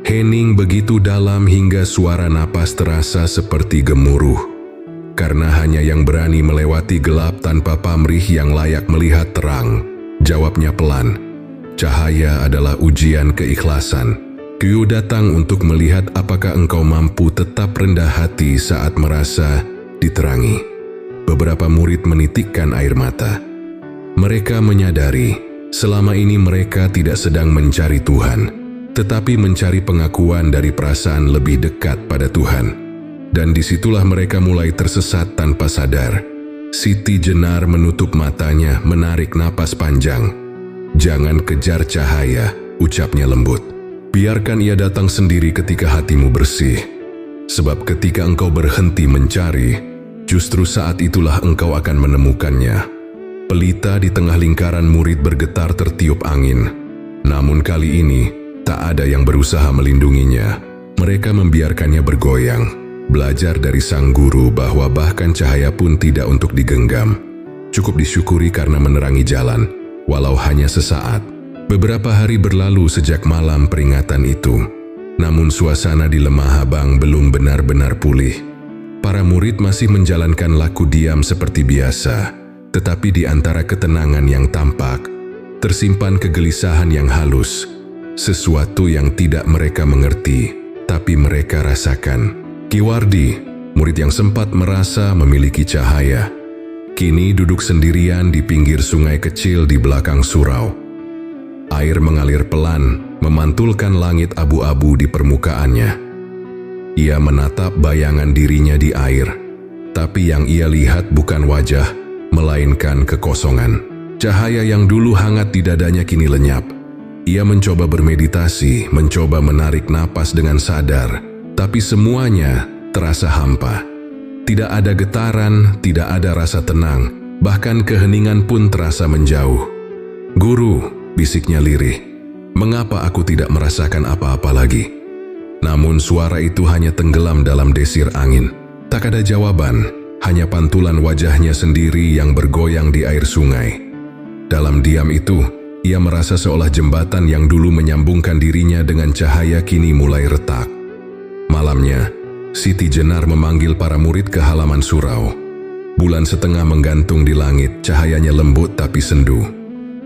Hening begitu dalam hingga suara napas terasa seperti gemuruh. Karena hanya yang berani melewati gelap tanpa pamrih yang layak melihat terang. Jawabnya pelan. Cahaya adalah ujian keikhlasan. Kyu datang untuk melihat apakah engkau mampu tetap rendah hati saat merasa diterangi. Beberapa murid menitikkan air mata. Mereka menyadari, selama ini mereka tidak sedang mencari Tuhan, tetapi mencari pengakuan dari perasaan lebih dekat pada Tuhan. Dan disitulah mereka mulai tersesat tanpa sadar. Siti Jenar menutup matanya, menarik napas panjang. Jangan kejar cahaya, ucapnya lembut. Biarkan ia datang sendiri ketika hatimu bersih. Sebab ketika engkau berhenti mencari, justru saat itulah engkau akan menemukannya. Pelita di tengah lingkaran murid bergetar tertiup angin. Namun kali ini, tak ada yang berusaha melindunginya. Mereka membiarkannya bergoyang, belajar dari sang guru bahwa bahkan cahaya pun tidak untuk digenggam. Cukup disyukuri karena menerangi jalan, walau hanya sesaat. Beberapa hari berlalu sejak malam peringatan itu. Namun suasana di Lemah Habang belum benar-benar pulih. Para murid masih menjalankan laku diam seperti biasa, tetapi di antara ketenangan yang tampak, tersimpan kegelisahan yang halus, sesuatu yang tidak mereka mengerti, tapi mereka rasakan. Ki Wardi, murid yang sempat merasa memiliki cahaya, kini duduk sendirian di pinggir sungai kecil di belakang surau. Air mengalir pelan, memantulkan langit abu-abu di permukaannya. Ia menatap bayangan dirinya di air, tapi yang ia lihat bukan wajah, melainkan kekosongan. Cahaya yang dulu hangat di dadanya kini lenyap. Ia mencoba bermeditasi, mencoba menarik napas dengan sadar, tapi semuanya terasa hampa. Tidak ada getaran, tidak ada rasa tenang, bahkan keheningan pun terasa menjauh. "Guru," bisiknya lirih, "mengapa aku tidak merasakan apa-apa lagi?" Namun suara itu hanya tenggelam dalam desir angin. Tak ada jawaban, hanya pantulan wajahnya sendiri yang bergoyang di air sungai. Dalam diam itu, ia merasa seolah jembatan yang dulu menyambungkan dirinya dengan cahaya kini mulai retak. Malamnya, Siti Jenar memanggil para murid ke halaman surau. Bulan setengah menggantung di langit, cahayanya lembut tapi sendu.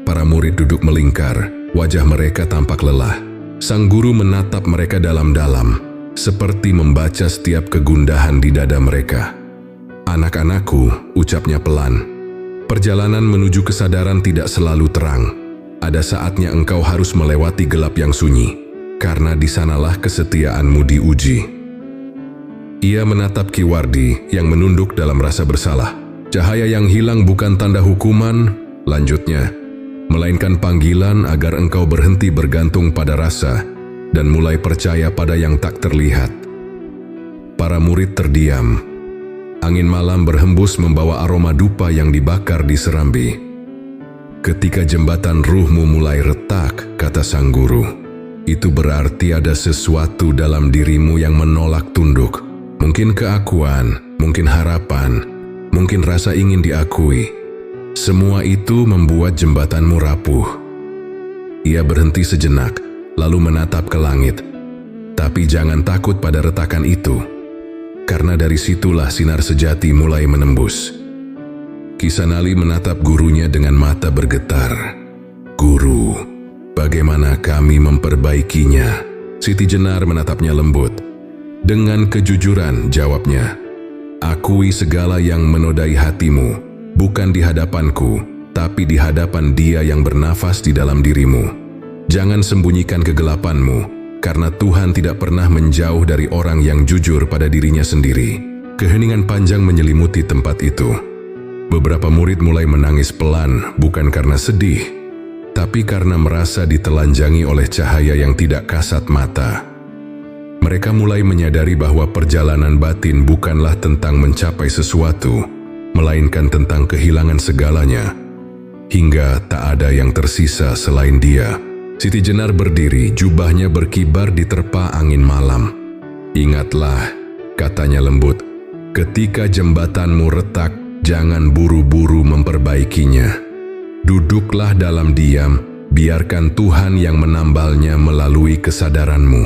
Para murid duduk melingkar, wajah mereka tampak lelah. Sang guru menatap mereka dalam-dalam, seperti membaca setiap kegundahan di dada mereka. "Anak-anakku," ucapnya pelan, "perjalanan menuju kesadaran tidak selalu terang. Ada saatnya engkau harus melewati gelap yang sunyi, karena di sanalah kesetiaanmu diuji." Ia menatap Ki Wardi yang menunduk dalam rasa bersalah. "Cahaya yang hilang bukan tanda hukuman," lanjutnya, "melainkan panggilan agar engkau berhenti bergantung pada rasa dan mulai percaya pada yang tak terlihat." Para murid terdiam. Angin malam berhembus membawa aroma dupa yang dibakar di serambi. Ketika jembatan ruhmu mulai retak, kata sang guru, itu berarti ada sesuatu dalam dirimu yang menolak tunduk. Mungkin keakuan, mungkin harapan, mungkin rasa ingin diakui. Semua itu membuat jembatanmu rapuh. Ia berhenti sejenak, lalu menatap ke langit. Tapi jangan takut pada retakan itu, karena dari situlah sinar sejati mulai menembus. Kisanali menatap gurunya dengan mata bergetar. Guru, bagaimana kami memperbaikinya? Siti Jenar menatapnya lembut. Dengan kejujuran jawabnya, akui segala yang menodai hatimu, bukan di hadapanku, tapi di hadapan Dia yang bernafas di dalam dirimu. Jangan sembunyikan kegelapanmu, karena Tuhan tidak pernah menjauh dari orang yang jujur pada dirinya sendiri. Keheningan panjang menyelimuti tempat itu. Beberapa murid mulai menangis pelan, bukan karena sedih, tapi karena merasa ditelanjangi oleh cahaya yang tidak kasat mata. Mereka mulai menyadari bahwa perjalanan batin bukanlah tentang mencapai sesuatu, melainkan tentang kehilangan segalanya, hingga tak ada yang tersisa selain Dia. Siti Jenar berdiri, jubahnya berkibar diterpa angin malam. Ingatlah, katanya lembut, ketika jembatanmu retak, jangan buru-buru memperbaikinya. Duduklah dalam diam, biarkan Tuhan yang menambalnya melalui kesadaranmu.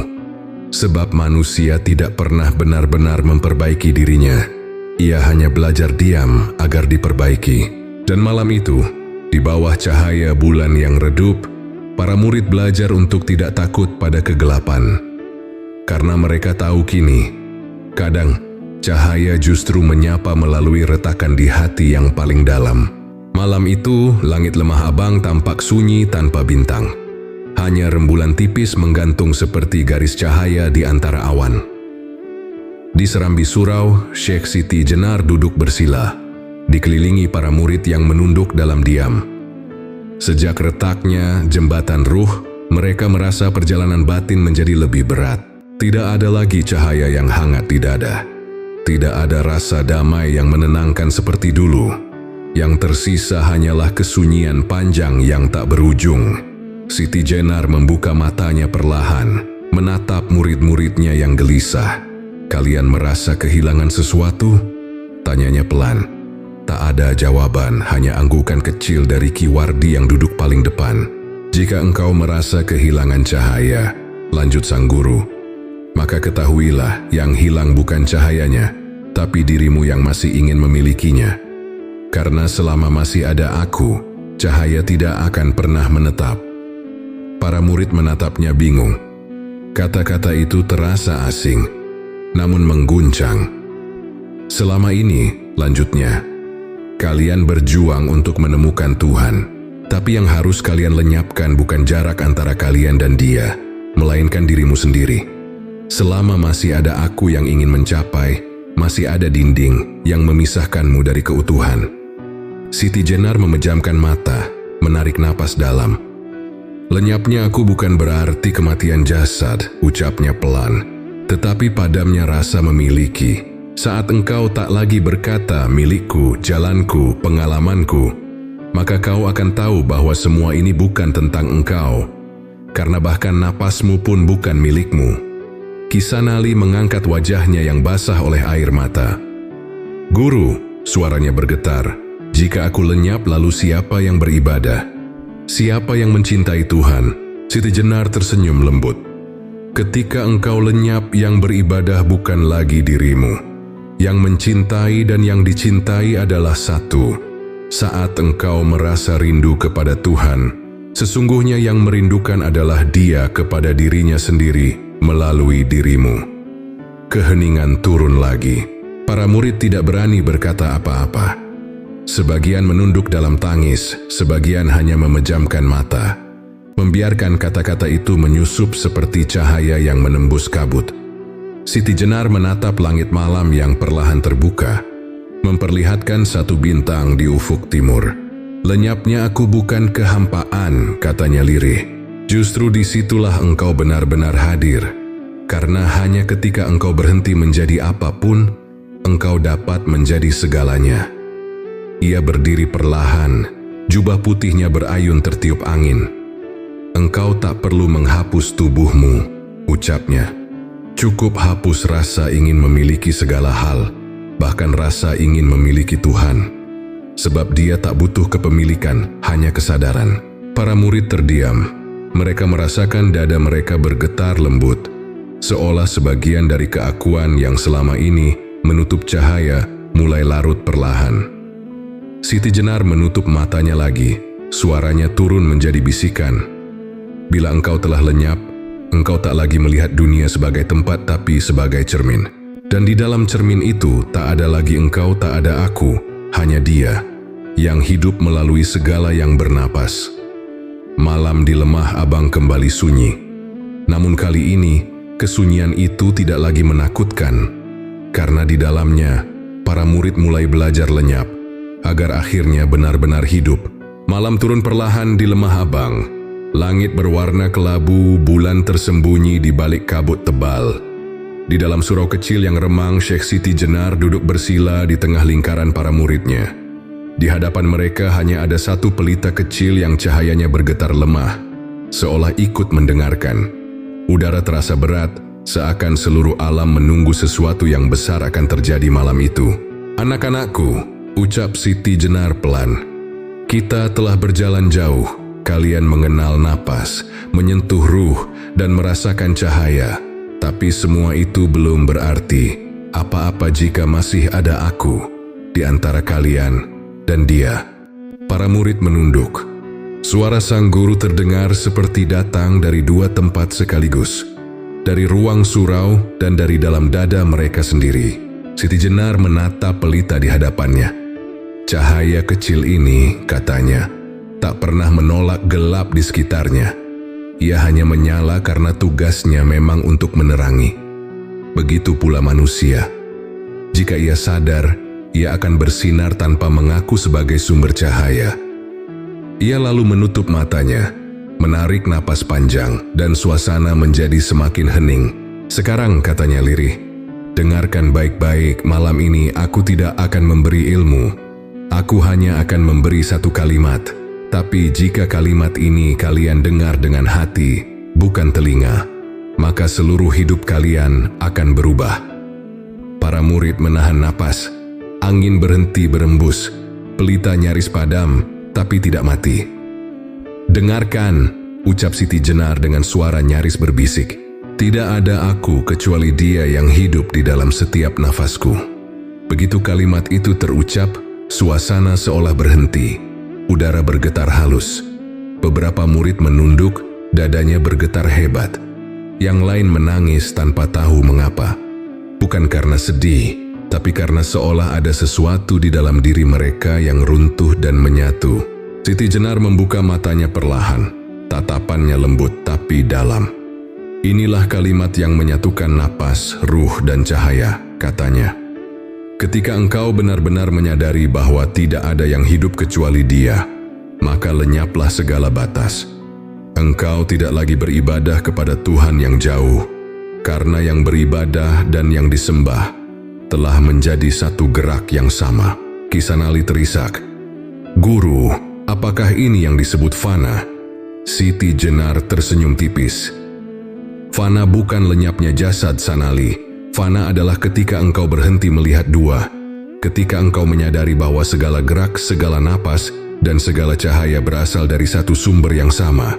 Sebab manusia tidak pernah benar-benar memperbaiki dirinya. Ia hanya belajar diam agar diperbaiki. Dan malam itu, di bawah cahaya bulan yang redup, para murid belajar untuk tidak takut pada kegelapan. Karena mereka tahu kini, kadang cahaya justru menyapa melalui retakan di hati yang paling dalam. Malam itu, langit lemah abang tampak sunyi tanpa bintang. Hanya rembulan tipis menggantung seperti garis cahaya di antara awan. Di serambi surau, Syekh Siti Jenar duduk bersila, dikelilingi para murid yang menunduk dalam diam. Sejak retaknya jembatan ruh, mereka merasa perjalanan batin menjadi lebih berat. Tidak ada lagi cahaya yang hangat di dada. Tidak ada rasa damai yang menenangkan seperti dulu. Yang tersisa hanyalah kesunyian panjang yang tak berujung. Siti Jenar membuka matanya perlahan, menatap murid-muridnya yang gelisah. Kalian merasa kehilangan sesuatu? Tanyanya pelan. Tak ada jawaban, hanya anggukan kecil dari Ki Wardi yang duduk paling depan. Jika engkau merasa kehilangan cahaya, lanjut sang guru, maka ketahuilah yang hilang bukan cahayanya, tapi dirimu yang masih ingin memilikinya. Karena selama masih ada aku, cahaya tidak akan pernah menetap. Para murid menatapnya bingung. Kata-kata itu terasa asing, namun mengguncang. Selama ini, lanjutnya, kalian berjuang untuk menemukan Tuhan, tapi yang harus kalian lenyapkan bukan jarak antara kalian dan Dia, melainkan dirimu sendiri. Selama masih ada aku yang ingin mencapai, masih ada dinding yang memisahkanmu dari keutuhan. Siti Jenar memejamkan mata, menarik napas dalam. Lenyapnya aku bukan berarti kematian jasad, ucapnya pelan, tetapi padamnya rasa memiliki. Saat engkau tak lagi berkata milikku, jalanku, pengalamanku, maka kau akan tahu bahwa semua ini bukan tentang engkau, karena bahkan napasmu pun bukan milikmu. Kisanali mengangkat wajahnya yang basah oleh air mata. Guru, suaranya bergetar, jika aku lenyap lalu siapa yang beribadah? Siapa yang mencintai Tuhan? Siti Jenar tersenyum lembut. Ketika engkau lenyap, yang beribadah bukan lagi dirimu. Yang mencintai dan yang dicintai adalah satu. Saat engkau merasa rindu kepada Tuhan, sesungguhnya yang merindukan adalah Dia kepada dirinya sendiri melalui dirimu. Keheningan turun lagi. Para murid tidak berani berkata apa-apa. Sebagian menunduk dalam tangis, sebagian hanya memejamkan mata, membiarkan kata-kata itu menyusup seperti cahaya yang menembus kabut. Siti Jenar menatap langit malam yang perlahan terbuka, memperlihatkan satu bintang di ufuk timur. Lenyapnya aku bukan kehampaan, katanya lirih. Justru disitulah engkau benar-benar hadir, karena hanya ketika engkau berhenti menjadi apapun, engkau dapat menjadi segalanya. Ia berdiri perlahan, Jubah putihnya berayun tertiup angin. "Engkau tak perlu menghapus tubuhmu," ucapnya. "Cukup hapus rasa ingin memiliki segala hal, bahkan rasa ingin memiliki Tuhan. Sebab Dia tak butuh kepemilikan, hanya kesadaran." Para murid terdiam. Mereka merasakan dada mereka bergetar lembut, seolah sebagian dari keakuan yang selama ini menutup cahaya mulai larut perlahan. Siti Jenar menutup matanya lagi. Suaranya turun menjadi bisikan. "Bila engkau telah lenyap, engkau tak lagi melihat dunia sebagai tempat tapi sebagai cermin. Dan di dalam cermin itu tak ada lagi engkau, tak ada aku, hanya Dia yang hidup melalui segala yang bernapas." Malam di Lemah Abang kembali sunyi. Namun kali ini, kesunyian itu tidak lagi menakutkan, karena di dalamnya, para murid mulai belajar lenyap, agar akhirnya benar-benar hidup. Malam turun perlahan di Lemah Abang. Langit berwarna kelabu, bulan tersembunyi di balik kabut tebal. Di dalam surau kecil yang remang, Syekh Siti Jenar duduk bersila di tengah lingkaran para muridnya. Di hadapan mereka hanya ada satu pelita kecil yang cahayanya bergetar lemah, seolah ikut mendengarkan. Udara terasa berat, seakan seluruh alam menunggu sesuatu yang besar akan terjadi malam itu. "Anak-anakku," ucap Siti Jenar pelan, "kita telah berjalan jauh. Kalian mengenal napas, menyentuh ruh, dan merasakan cahaya. Tapi semua itu belum berarti apa-apa jika masih ada aku di antara kalian dan Dia." Para murid menunduk. Suara sang guru terdengar seperti datang dari dua tempat sekaligus, dari ruang surau dan dari dalam dada mereka sendiri. Siti Jenar menatap pelita di hadapannya. "Cahaya kecil ini," katanya, "tak pernah menolak gelap di sekitarnya. Ia hanya menyala karena tugasnya memang untuk menerangi. Begitu pula manusia. Jika ia sadar, ia akan bersinar tanpa mengaku sebagai sumber cahaya." Ia lalu menutup matanya, menarik napas panjang, dan suasana menjadi semakin hening. "Sekarang," katanya lirih, "dengarkan baik-baik, malam ini aku tidak akan memberi ilmu. Aku hanya akan memberi satu kalimat. Tapi jika kalimat ini kalian dengar dengan hati, bukan telinga, maka seluruh hidup kalian akan berubah." Para murid menahan napas. Angin berhenti berembus. Pelita nyaris padam, tapi tidak mati. "Dengarkan," ucap Siti Jenar dengan suara nyaris berbisik. "Tidak ada aku kecuali Dia yang hidup di dalam setiap nafasku." Begitu kalimat itu terucap, suasana seolah berhenti. Udara bergetar halus. Beberapa murid menunduk, dadanya bergetar hebat. Yang lain menangis tanpa tahu mengapa. Bukan karena sedih, tapi karena seolah ada sesuatu di dalam diri mereka yang runtuh dan menyatu. Siti Jenar membuka matanya perlahan, tatapannya lembut tapi dalam. "Inilah kalimat yang menyatukan napas, ruh, dan cahaya," katanya. "Ketika engkau benar-benar menyadari bahwa tidak ada yang hidup kecuali Dia, maka lenyaplah segala batas. Engkau tidak lagi beribadah kepada Tuhan yang jauh, karena yang beribadah dan yang disembah telah menjadi satu gerak yang sama." Kisanali terisak. "Guru, apakah ini yang disebut fana?" Siti Jenar tersenyum tipis. "Fana bukan lenyapnya jasad, Sanali. Fana adalah ketika engkau berhenti melihat dua. Ketika engkau menyadari bahwa segala gerak, segala napas, dan segala cahaya berasal dari satu sumber yang sama."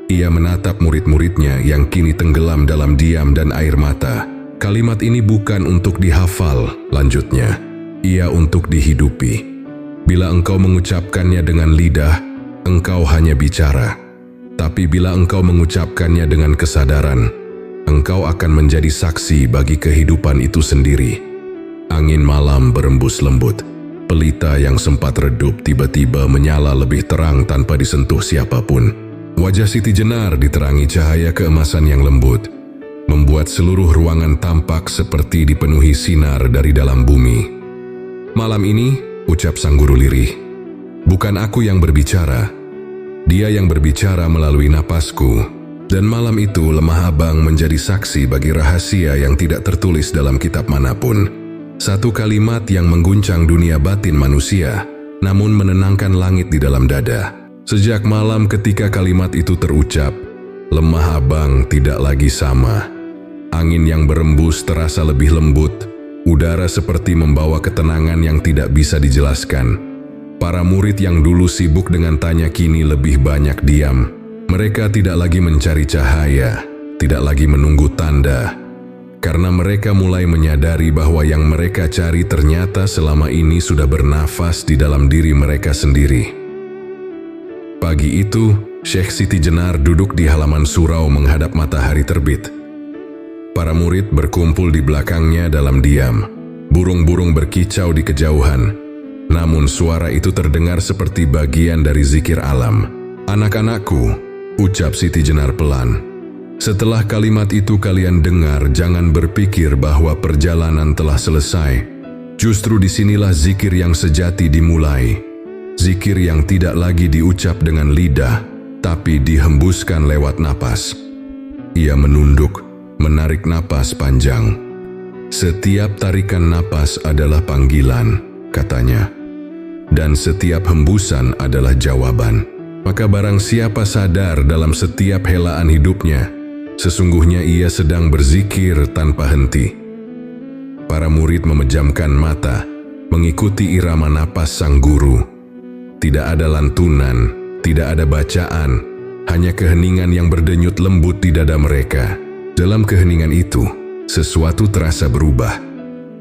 Ia menatap murid-muridnya yang kini tenggelam dalam diam dan air mata. "Kalimat ini bukan untuk dihafal," lanjutnya. "Ia untuk dihidupi. Bila engkau mengucapkannya dengan lidah, engkau hanya bicara. Tapi bila engkau mengucapkannya dengan kesadaran, engkau akan menjadi saksi bagi kehidupan itu sendiri." Angin malam berembus lembut. Pelita yang sempat redup tiba-tiba menyala lebih terang tanpa disentuh siapapun. Wajah Siti Jenar diterangi cahaya keemasan yang lembut, membuat seluruh ruangan tampak seperti dipenuhi sinar dari dalam bumi. "Malam ini," ucap sang guru lirih, "bukan aku yang berbicara. Dia yang berbicara melalui napasku. Dan malam itu Lemah Abang menjadi saksi bagi rahasia yang tidak tertulis dalam kitab manapun. Satu kalimat yang mengguncang dunia batin manusia, namun menenangkan langit di dalam dada. Sejak malam ketika kalimat itu terucap, Lemah Abang tidak lagi sama. Angin yang berembus terasa lebih lembut, udara seperti membawa ketenangan yang tidak bisa dijelaskan. Para murid yang dulu sibuk dengan tanya kini lebih banyak diam. Mereka tidak lagi mencari cahaya, tidak lagi menunggu tanda, karena mereka mulai menyadari bahwa yang mereka cari ternyata selama ini sudah bernafas di dalam diri mereka sendiri. Pagi itu, Syekh Siti Jenar duduk di halaman surau menghadap matahari terbit. Para murid berkumpul di belakangnya dalam diam. Burung-burung berkicau di kejauhan. Namun suara itu terdengar seperti bagian dari zikir alam. "Anak-anakku," ucap Siti Jenar pelan. "Setelah kalimat itu kalian dengar, jangan berpikir bahwa perjalanan telah selesai. Justru disinilah zikir yang sejati dimulai. Zikir yang tidak lagi diucap dengan lidah, tapi dihembuskan lewat napas." Ia menunduk, menarik napas panjang. "Setiap tarikan napas adalah panggilan," katanya. "Dan setiap hembusan adalah jawaban. Maka barang siapa sadar dalam setiap helaan hidupnya, sesungguhnya ia sedang berzikir tanpa henti." Para murid memejamkan mata, mengikuti irama napas sang guru. Tidak ada lantunan, tidak ada bacaan, hanya keheningan yang berdenyut lembut di dada mereka. Dalam keheningan itu, sesuatu terasa berubah.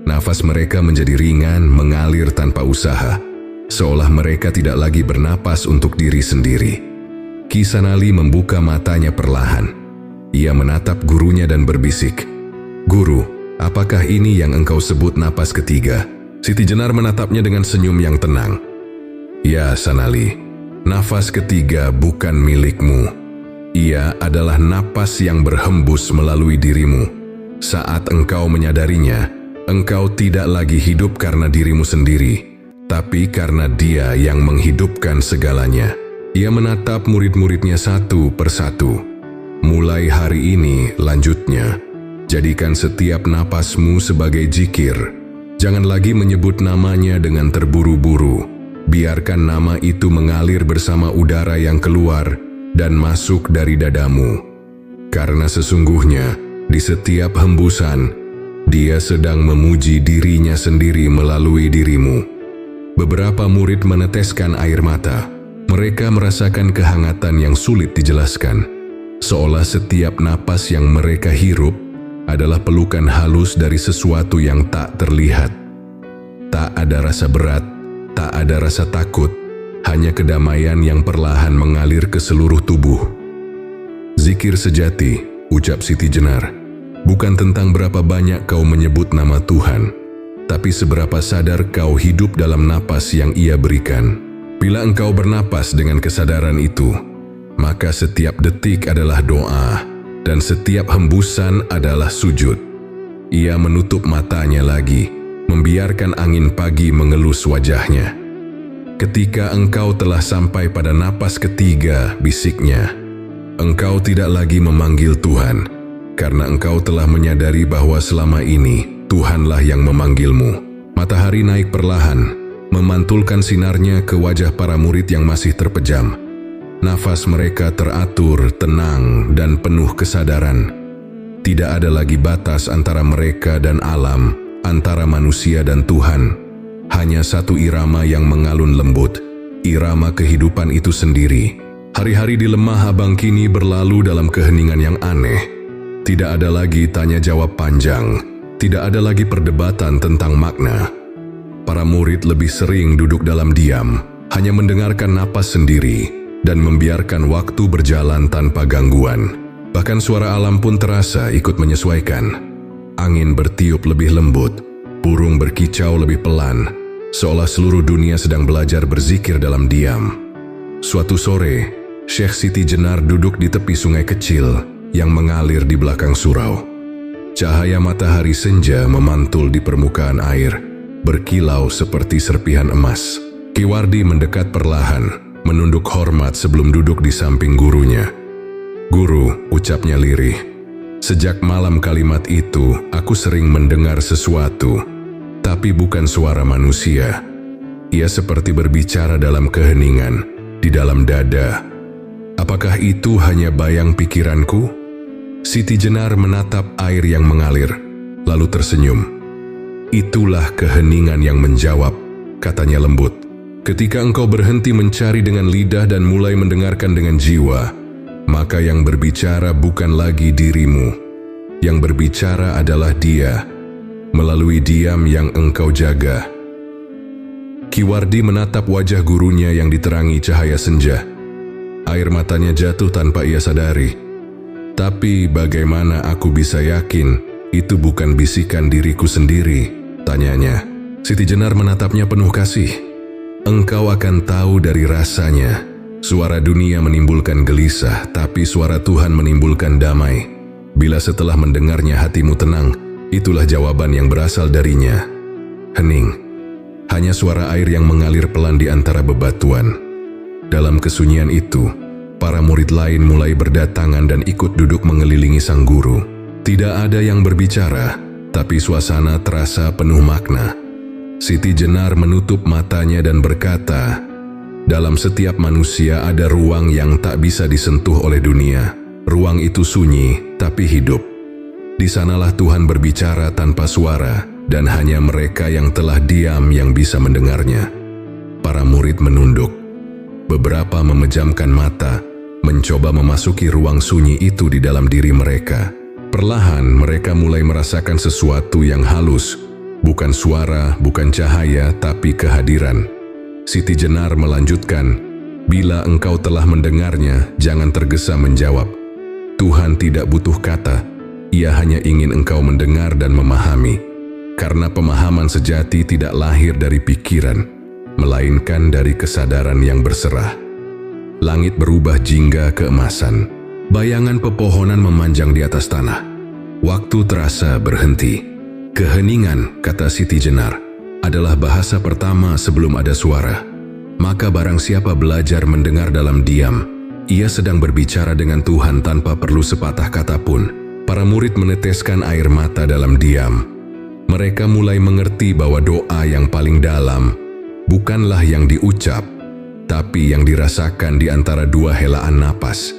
Nafas mereka menjadi ringan, mengalir tanpa usaha, seolah mereka tidak lagi bernapas untuk diri sendiri. Ki Sanali membuka matanya perlahan. Ia menatap gurunya dan berbisik, "Guru, apakah ini yang engkau sebut napas ketiga?" Siti Jenar menatapnya dengan senyum yang tenang. "Ya Sanali, nafas ketiga bukan milikmu. Ia adalah napas yang berhembus melalui dirimu. Saat engkau menyadarinya, engkau tidak lagi hidup karena dirimu sendiri, tapi karena Dia yang menghidupkan segalanya." Ia menatap murid-muridnya satu persatu. "Mulai hari ini," lanjutnya, "jadikan setiap napasmu sebagai zikir. Jangan lagi menyebut namanya dengan terburu-buru. Biarkan nama itu mengalir bersama udara yang keluar dan masuk dari dadamu. Karena sesungguhnya, di setiap hembusan, Dia sedang memuji dirinya sendiri melalui dirimu." Beberapa murid meneteskan air mata. Mereka merasakan kehangatan yang sulit dijelaskan, seolah setiap napas yang mereka hirup adalah pelukan halus dari sesuatu yang tak terlihat. Tak ada rasa berat, tak ada rasa takut, hanya kedamaian yang perlahan mengalir ke seluruh tubuh. "Zikir sejati," ucap Siti Jenar, "bukan tentang berapa banyak kau menyebut nama Tuhan, tapi seberapa sadar kau hidup dalam napas yang Ia berikan. Bila engkau bernapas dengan kesadaran itu, maka setiap detik adalah doa, dan setiap hembusan adalah sujud." Ia menutup matanya lagi, membiarkan angin pagi mengelus wajahnya. "Ketika engkau telah sampai pada napas ketiga," bisiknya, "engkau tidak lagi memanggil Tuhan, karena engkau telah menyadari bahwa selama ini Tuhanlah yang memanggilmu." Matahari naik perlahan, memantulkan sinarnya ke wajah para murid yang masih terpejam. Nafas mereka teratur, tenang, dan penuh kesadaran. Tidak ada lagi batas antara mereka dan alam, antara manusia dan Tuhan. Hanya satu irama yang mengalun lembut, irama kehidupan itu sendiri. Hari-hari di Lemah Abang kini berlalu dalam keheningan yang aneh. Tidak ada lagi tanya jawab panjang. Tidak ada lagi perdebatan tentang makna. Para murid lebih sering duduk dalam diam, hanya mendengarkan napas sendiri, dan membiarkan waktu berjalan tanpa gangguan. Bahkan suara alam pun terasa ikut menyesuaikan. Angin bertiup lebih lembut, burung berkicau lebih pelan, seolah seluruh dunia sedang belajar berzikir dalam diam. Suatu sore, Syekh Siti Jenar duduk di tepi sungai kecil yang mengalir di belakang surau. Cahaya matahari senja memantul di permukaan air, berkilau seperti serpihan emas. Ki Wardi mendekat perlahan, menunduk hormat sebelum duduk di samping gurunya. "Guru," ucapnya lirih, "sejak malam kalimat itu, aku sering mendengar sesuatu, tapi bukan suara manusia. Ia seperti berbicara dalam keheningan, di dalam dada. Apakah itu hanya bayang pikiranku? Siti Jenar menatap air yang mengalir, lalu tersenyum. Itulah keheningan yang menjawab, katanya lembut. Ketika engkau berhenti mencari dengan lidah dan mulai mendengarkan dengan jiwa, maka yang berbicara bukan lagi dirimu. Yang berbicara adalah Dia, melalui diam yang engkau jaga. Ki Wardi menatap wajah gurunya yang diterangi cahaya senja. Air matanya jatuh tanpa ia sadari. Tapi bagaimana aku bisa yakin itu bukan bisikan diriku sendiri? Tanyanya. Siti Jenar menatapnya penuh kasih. Engkau akan tahu dari rasanya. Suara dunia menimbulkan gelisah, tapi suara Tuhan menimbulkan damai. Bila setelah mendengarnya hatimu tenang, itulah jawaban yang berasal darinya. Hening. Hanya suara air yang mengalir pelan di antara bebatuan. Dalam kesunyian itu, para murid lain mulai berdatangan dan ikut duduk mengelilingi sang guru. Tidak ada yang berbicara, tapi suasana terasa penuh makna. Siti Jenar menutup matanya dan berkata, dalam setiap manusia ada ruang yang tak bisa disentuh oleh dunia. Ruang itu sunyi, tapi hidup. Di sanalah Tuhan berbicara tanpa suara, dan hanya mereka yang telah diam yang bisa mendengarnya. Para murid menunduk. Beberapa memejamkan mata, mencoba memasuki ruang sunyi itu di dalam diri mereka. Perlahan mereka mulai merasakan sesuatu yang halus, bukan suara, bukan cahaya, tapi kehadiran. Siti Jenar melanjutkan, bila engkau telah mendengarnya, jangan tergesa menjawab. Tuhan tidak butuh kata, Ia hanya ingin engkau mendengar dan memahami. Karena pemahaman sejati tidak lahir dari pikiran, melainkan dari kesadaran yang berserah. Langit berubah jingga keemasan. Bayangan pepohonan memanjang di atas tanah. Waktu terasa berhenti. Keheningan, kata Siti Jenar, adalah bahasa pertama sebelum ada suara. Maka barang siapa belajar mendengar dalam diam, ia sedang berbicara dengan Tuhan tanpa perlu sepatah kata pun. Para murid meneteskan air mata dalam diam. Mereka mulai mengerti bahwa doa yang paling dalam bukanlah yang diucap, tapi yang dirasakan di antara dua helaan napas.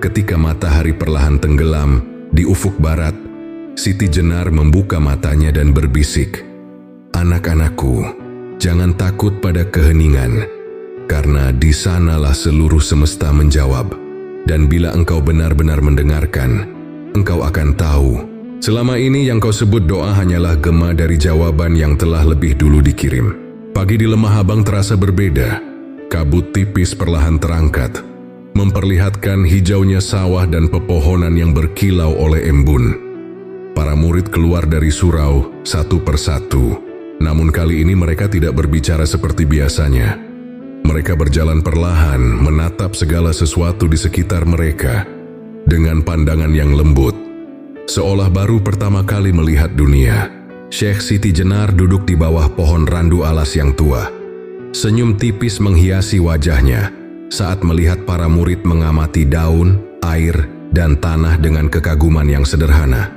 Ketika matahari perlahan tenggelam di ufuk barat, Siti Jenar membuka matanya dan berbisik, anak-anakku, jangan takut pada keheningan, karena di sanalah seluruh semesta menjawab. Dan bila engkau benar-benar mendengarkan, engkau akan tahu, selama ini yang kau sebut doa hanyalah gema dari jawaban yang telah lebih dulu dikirim. Pagi di Lemah Abang terasa berbeda. Kabut tipis perlahan terangkat, memperlihatkan hijaunya sawah dan pepohonan yang berkilau oleh embun. Para murid keluar dari surau satu persatu. Namun kali ini mereka tidak berbicara seperti biasanya. Mereka berjalan perlahan, menatap segala sesuatu di sekitar mereka dengan pandangan yang lembut, seolah baru pertama kali melihat dunia. Syekh Siti Jenar duduk di bawah pohon randu alas yang tua. Senyum tipis menghiasi wajahnya saat melihat para murid mengamati daun, air, dan tanah dengan kekaguman yang sederhana.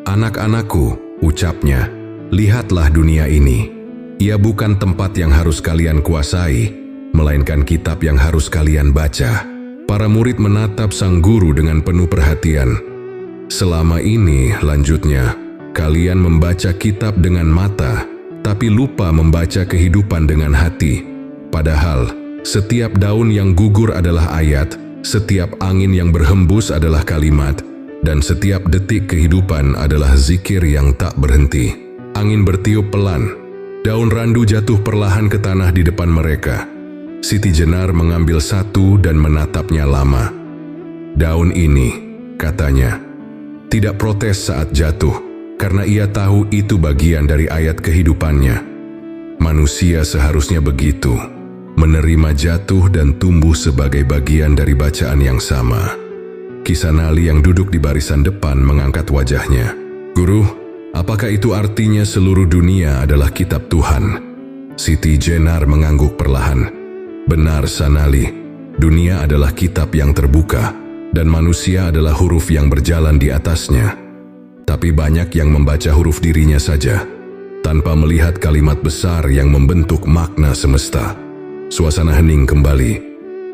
Anak-anakku, ucapnya, lihatlah dunia ini. Ia bukan tempat yang harus kalian kuasai, melainkan kitab yang harus kalian baca. Para murid menatap sang guru dengan penuh perhatian. Selama ini, lanjutnya, kalian membaca kitab dengan mata, tapi lupa membaca kehidupan dengan hati. Padahal, setiap daun yang gugur adalah ayat, setiap angin yang berhembus adalah kalimat, dan setiap detik kehidupan adalah zikir yang tak berhenti. Angin bertiup pelan, daun randu jatuh perlahan ke tanah di depan mereka. Siti Jenar mengambil satu dan menatapnya lama. Daun ini, katanya, tidak protes saat jatuh, karena ia tahu itu bagian dari ayat kehidupannya. Manusia seharusnya begitu, menerima jatuh dan tumbuh sebagai bagian dari bacaan yang sama. Kisanali yang duduk di barisan depan mengangkat wajahnya. Guru, apakah itu artinya seluruh dunia adalah kitab Tuhan? Siti Jenar mengangguk perlahan. Benar, Sanali, dunia adalah kitab yang terbuka, dan manusia adalah huruf yang berjalan di atasnya. Tapi banyak yang membaca huruf dirinya saja. tanpa melihat kalimat besar yang membentuk makna semesta. Suasana hening kembali.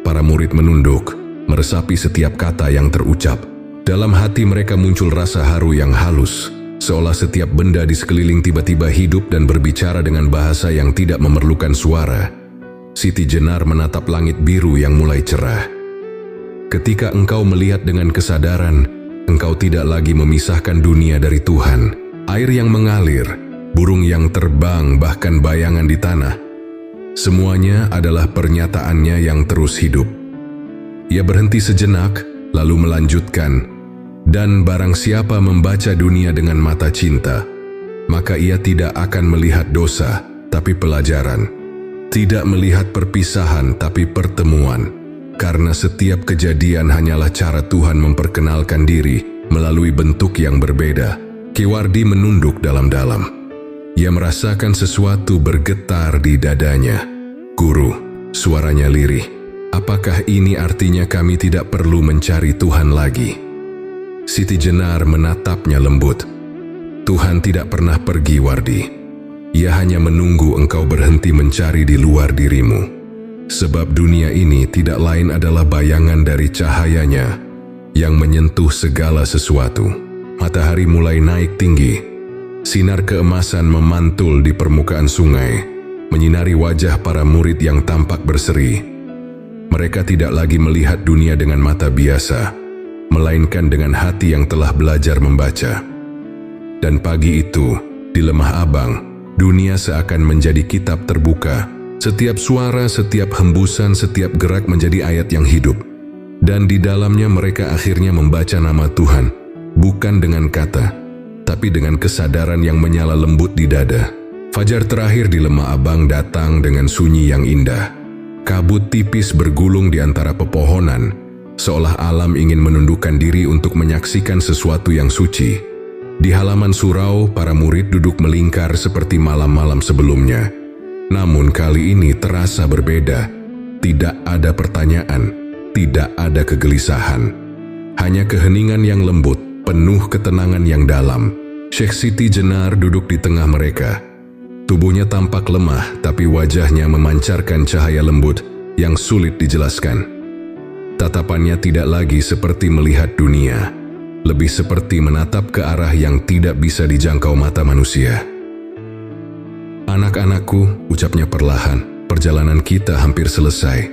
Para murid menunduk, meresapi setiap kata yang terucap. Dalam hati mereka muncul rasa haru yang halus, seolah setiap benda di sekeliling tiba-tiba hidup dan berbicara dengan bahasa yang tidak memerlukan suara. Siti Jenar menatap langit biru yang mulai cerah. Ketika engkau melihat dengan kesadaran, engkau tidak lagi memisahkan dunia dari Tuhan. Air yang mengalir, burung yang terbang, bahkan bayangan di tanah. Semuanya adalah pernyataannya yang terus hidup. Ia berhenti sejenak, lalu melanjutkan, dan barang siapa membaca dunia dengan mata cinta, maka ia tidak akan melihat dosa, tapi pelajaran. Tidak melihat perpisahan, tapi pertemuan. Karena setiap kejadian hanyalah cara Tuhan memperkenalkan diri melalui bentuk yang berbeda. Ki Wardi menunduk dalam-dalam. Ia merasakan sesuatu bergetar di dadanya. Guru, suaranya lirih. Apakah ini artinya kami tidak perlu mencari Tuhan lagi? Siti Jenar menatapnya lembut. Tuhan tidak pernah pergi, Wardi. Ia hanya menunggu engkau berhenti mencari di luar dirimu. Sebab dunia ini tidak lain adalah bayangan dari cahayanya yang menyentuh segala sesuatu. Matahari mulai naik tinggi. Sinar keemasan memantul di permukaan sungai, menyinari wajah para murid yang tampak berseri. Mereka tidak lagi melihat dunia dengan mata biasa, melainkan dengan hati yang telah belajar membaca. Dan pagi itu, di Lemah Abang, dunia seakan menjadi kitab terbuka. Setiap suara, setiap hembusan, setiap gerak menjadi ayat yang hidup. Dan di dalamnya mereka akhirnya membaca nama Tuhan, bukan dengan kata, tapi dengan kesadaran yang menyala lembut di dada. Fajar terakhir di Lemah Abang datang dengan sunyi yang indah. Kabut tipis bergulung di antara pepohonan, seolah alam ingin menundukkan diri untuk menyaksikan sesuatu yang suci. Di halaman surau, para murid duduk melingkar seperti malam-malam sebelumnya. Namun kali ini terasa berbeda. Tidak ada pertanyaan, tidak ada kegelisahan. Hanya keheningan yang lembut, penuh ketenangan yang dalam. Syekh Siti Jenar duduk di tengah mereka. Tubuhnya tampak lemah, tapi wajahnya memancarkan cahaya lembut yang sulit dijelaskan. Tatapannya tidak lagi seperti melihat dunia, lebih seperti menatap ke arah yang tidak bisa dijangkau mata manusia. Anak-anakku, ucapnya perlahan, perjalanan kita hampir selesai.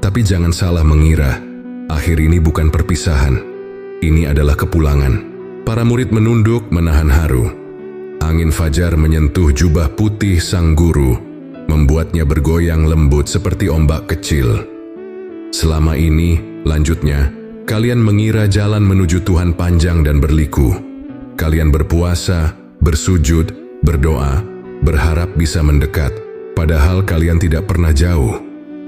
Tapi jangan salah mengira, akhir ini bukan perpisahan. Ini adalah kepulangan. Para murid menunduk menahan haru. Angin fajar menyentuh jubah putih sang guru, membuatnya bergoyang lembut seperti ombak kecil. Selama ini, lanjutnya, kalian mengira jalan menuju Tuhan panjang dan berliku. Kalian berpuasa, bersujud, berdoa, berharap bisa mendekat, padahal kalian tidak pernah jauh.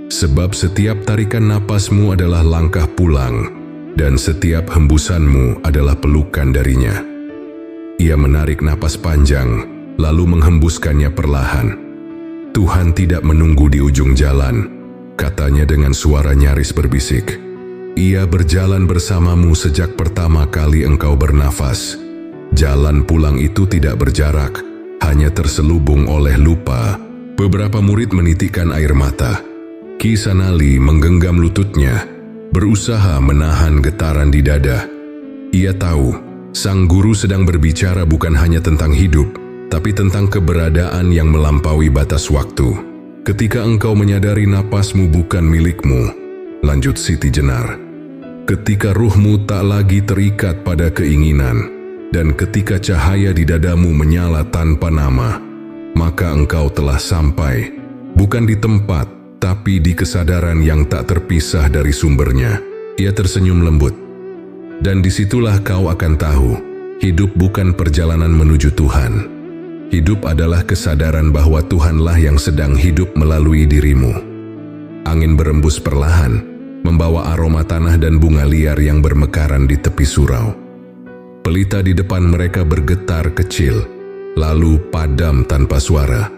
Sebab setiap tarikan napasmu adalah langkah pulang, dan setiap hembusanmu adalah pelukan darinya. Ia menarik napas panjang, lalu menghembuskannya perlahan. Tuhan tidak menunggu di ujung jalan, katanya dengan suara nyaris berbisik. Ia berjalan bersamamu sejak pertama kali engkau bernafas. Jalan pulang itu tidak berjarak, hanya terselubung oleh lupa. Beberapa murid menitikkan air mata. Ki Sanali menggenggam lututnya, berusaha menahan getaran di dada. Ia tahu, sang guru sedang berbicara bukan hanya tentang hidup, tapi tentang keberadaan yang melampaui batas waktu. Ketika engkau menyadari napasmu bukan milikmu, lanjut Siti Jenar. Ketika ruhmu tak lagi terikat pada keinginan, dan ketika cahaya di dadamu menyala tanpa nama, maka engkau telah sampai, bukan di tempat, tapi di kesadaran yang tak terpisah dari sumbernya. Ia tersenyum lembut. Dan disitulah kau akan tahu, hidup bukan perjalanan menuju Tuhan. Hidup adalah kesadaran bahwa Tuhanlah yang sedang hidup melalui dirimu. Angin berembus perlahan, membawa aroma tanah dan bunga liar yang bermekaran di tepi surau. Pelita di depan mereka bergetar kecil, lalu padam tanpa suara.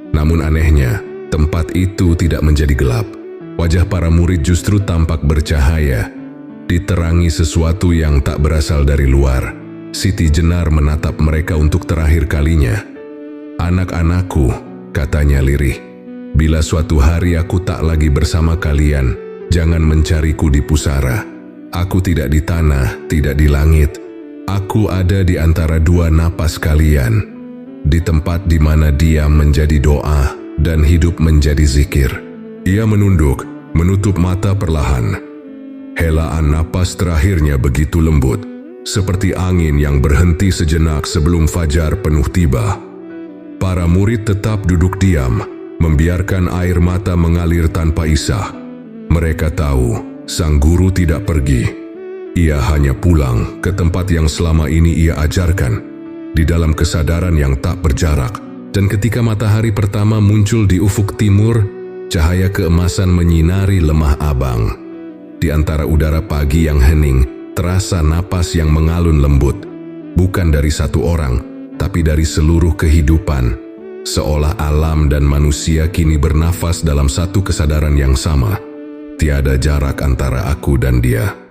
Namun anehnya, tempat itu tidak menjadi gelap. Wajah para murid justru tampak bercahaya, diterangi sesuatu yang tak berasal dari luar. Siti Jenar menatap mereka untuk terakhir kalinya. "Anak-anakku," katanya lirih, "bila suatu hari aku tak lagi bersama kalian, jangan mencariku di pusara. Aku tidak di tanah, tidak di langit. Aku ada di antara dua napas kalian, di tempat di mana diam menjadi doa dan hidup menjadi zikir." Ia menunduk, menutup mata perlahan. Helaan napas terakhirnya begitu lembut, seperti angin yang berhenti sejenak sebelum fajar penuh tiba. Para murid tetap duduk diam, membiarkan air mata mengalir tanpa isah. Mereka tahu sang guru tidak pergi. Ia hanya pulang ke tempat yang selama ini ia ajarkan, di dalam kesadaran yang tak berjarak. Dan ketika matahari pertama muncul di ufuk timur, cahaya keemasan menyinari lemah Abang. Di antara udara pagi yang hening, terasa napas yang mengalun lembut. Bukan dari satu orang, tapi dari seluruh kehidupan. Seolah alam dan manusia kini bernafas dalam satu kesadaran yang sama. Tiada jarak antara aku dan dia.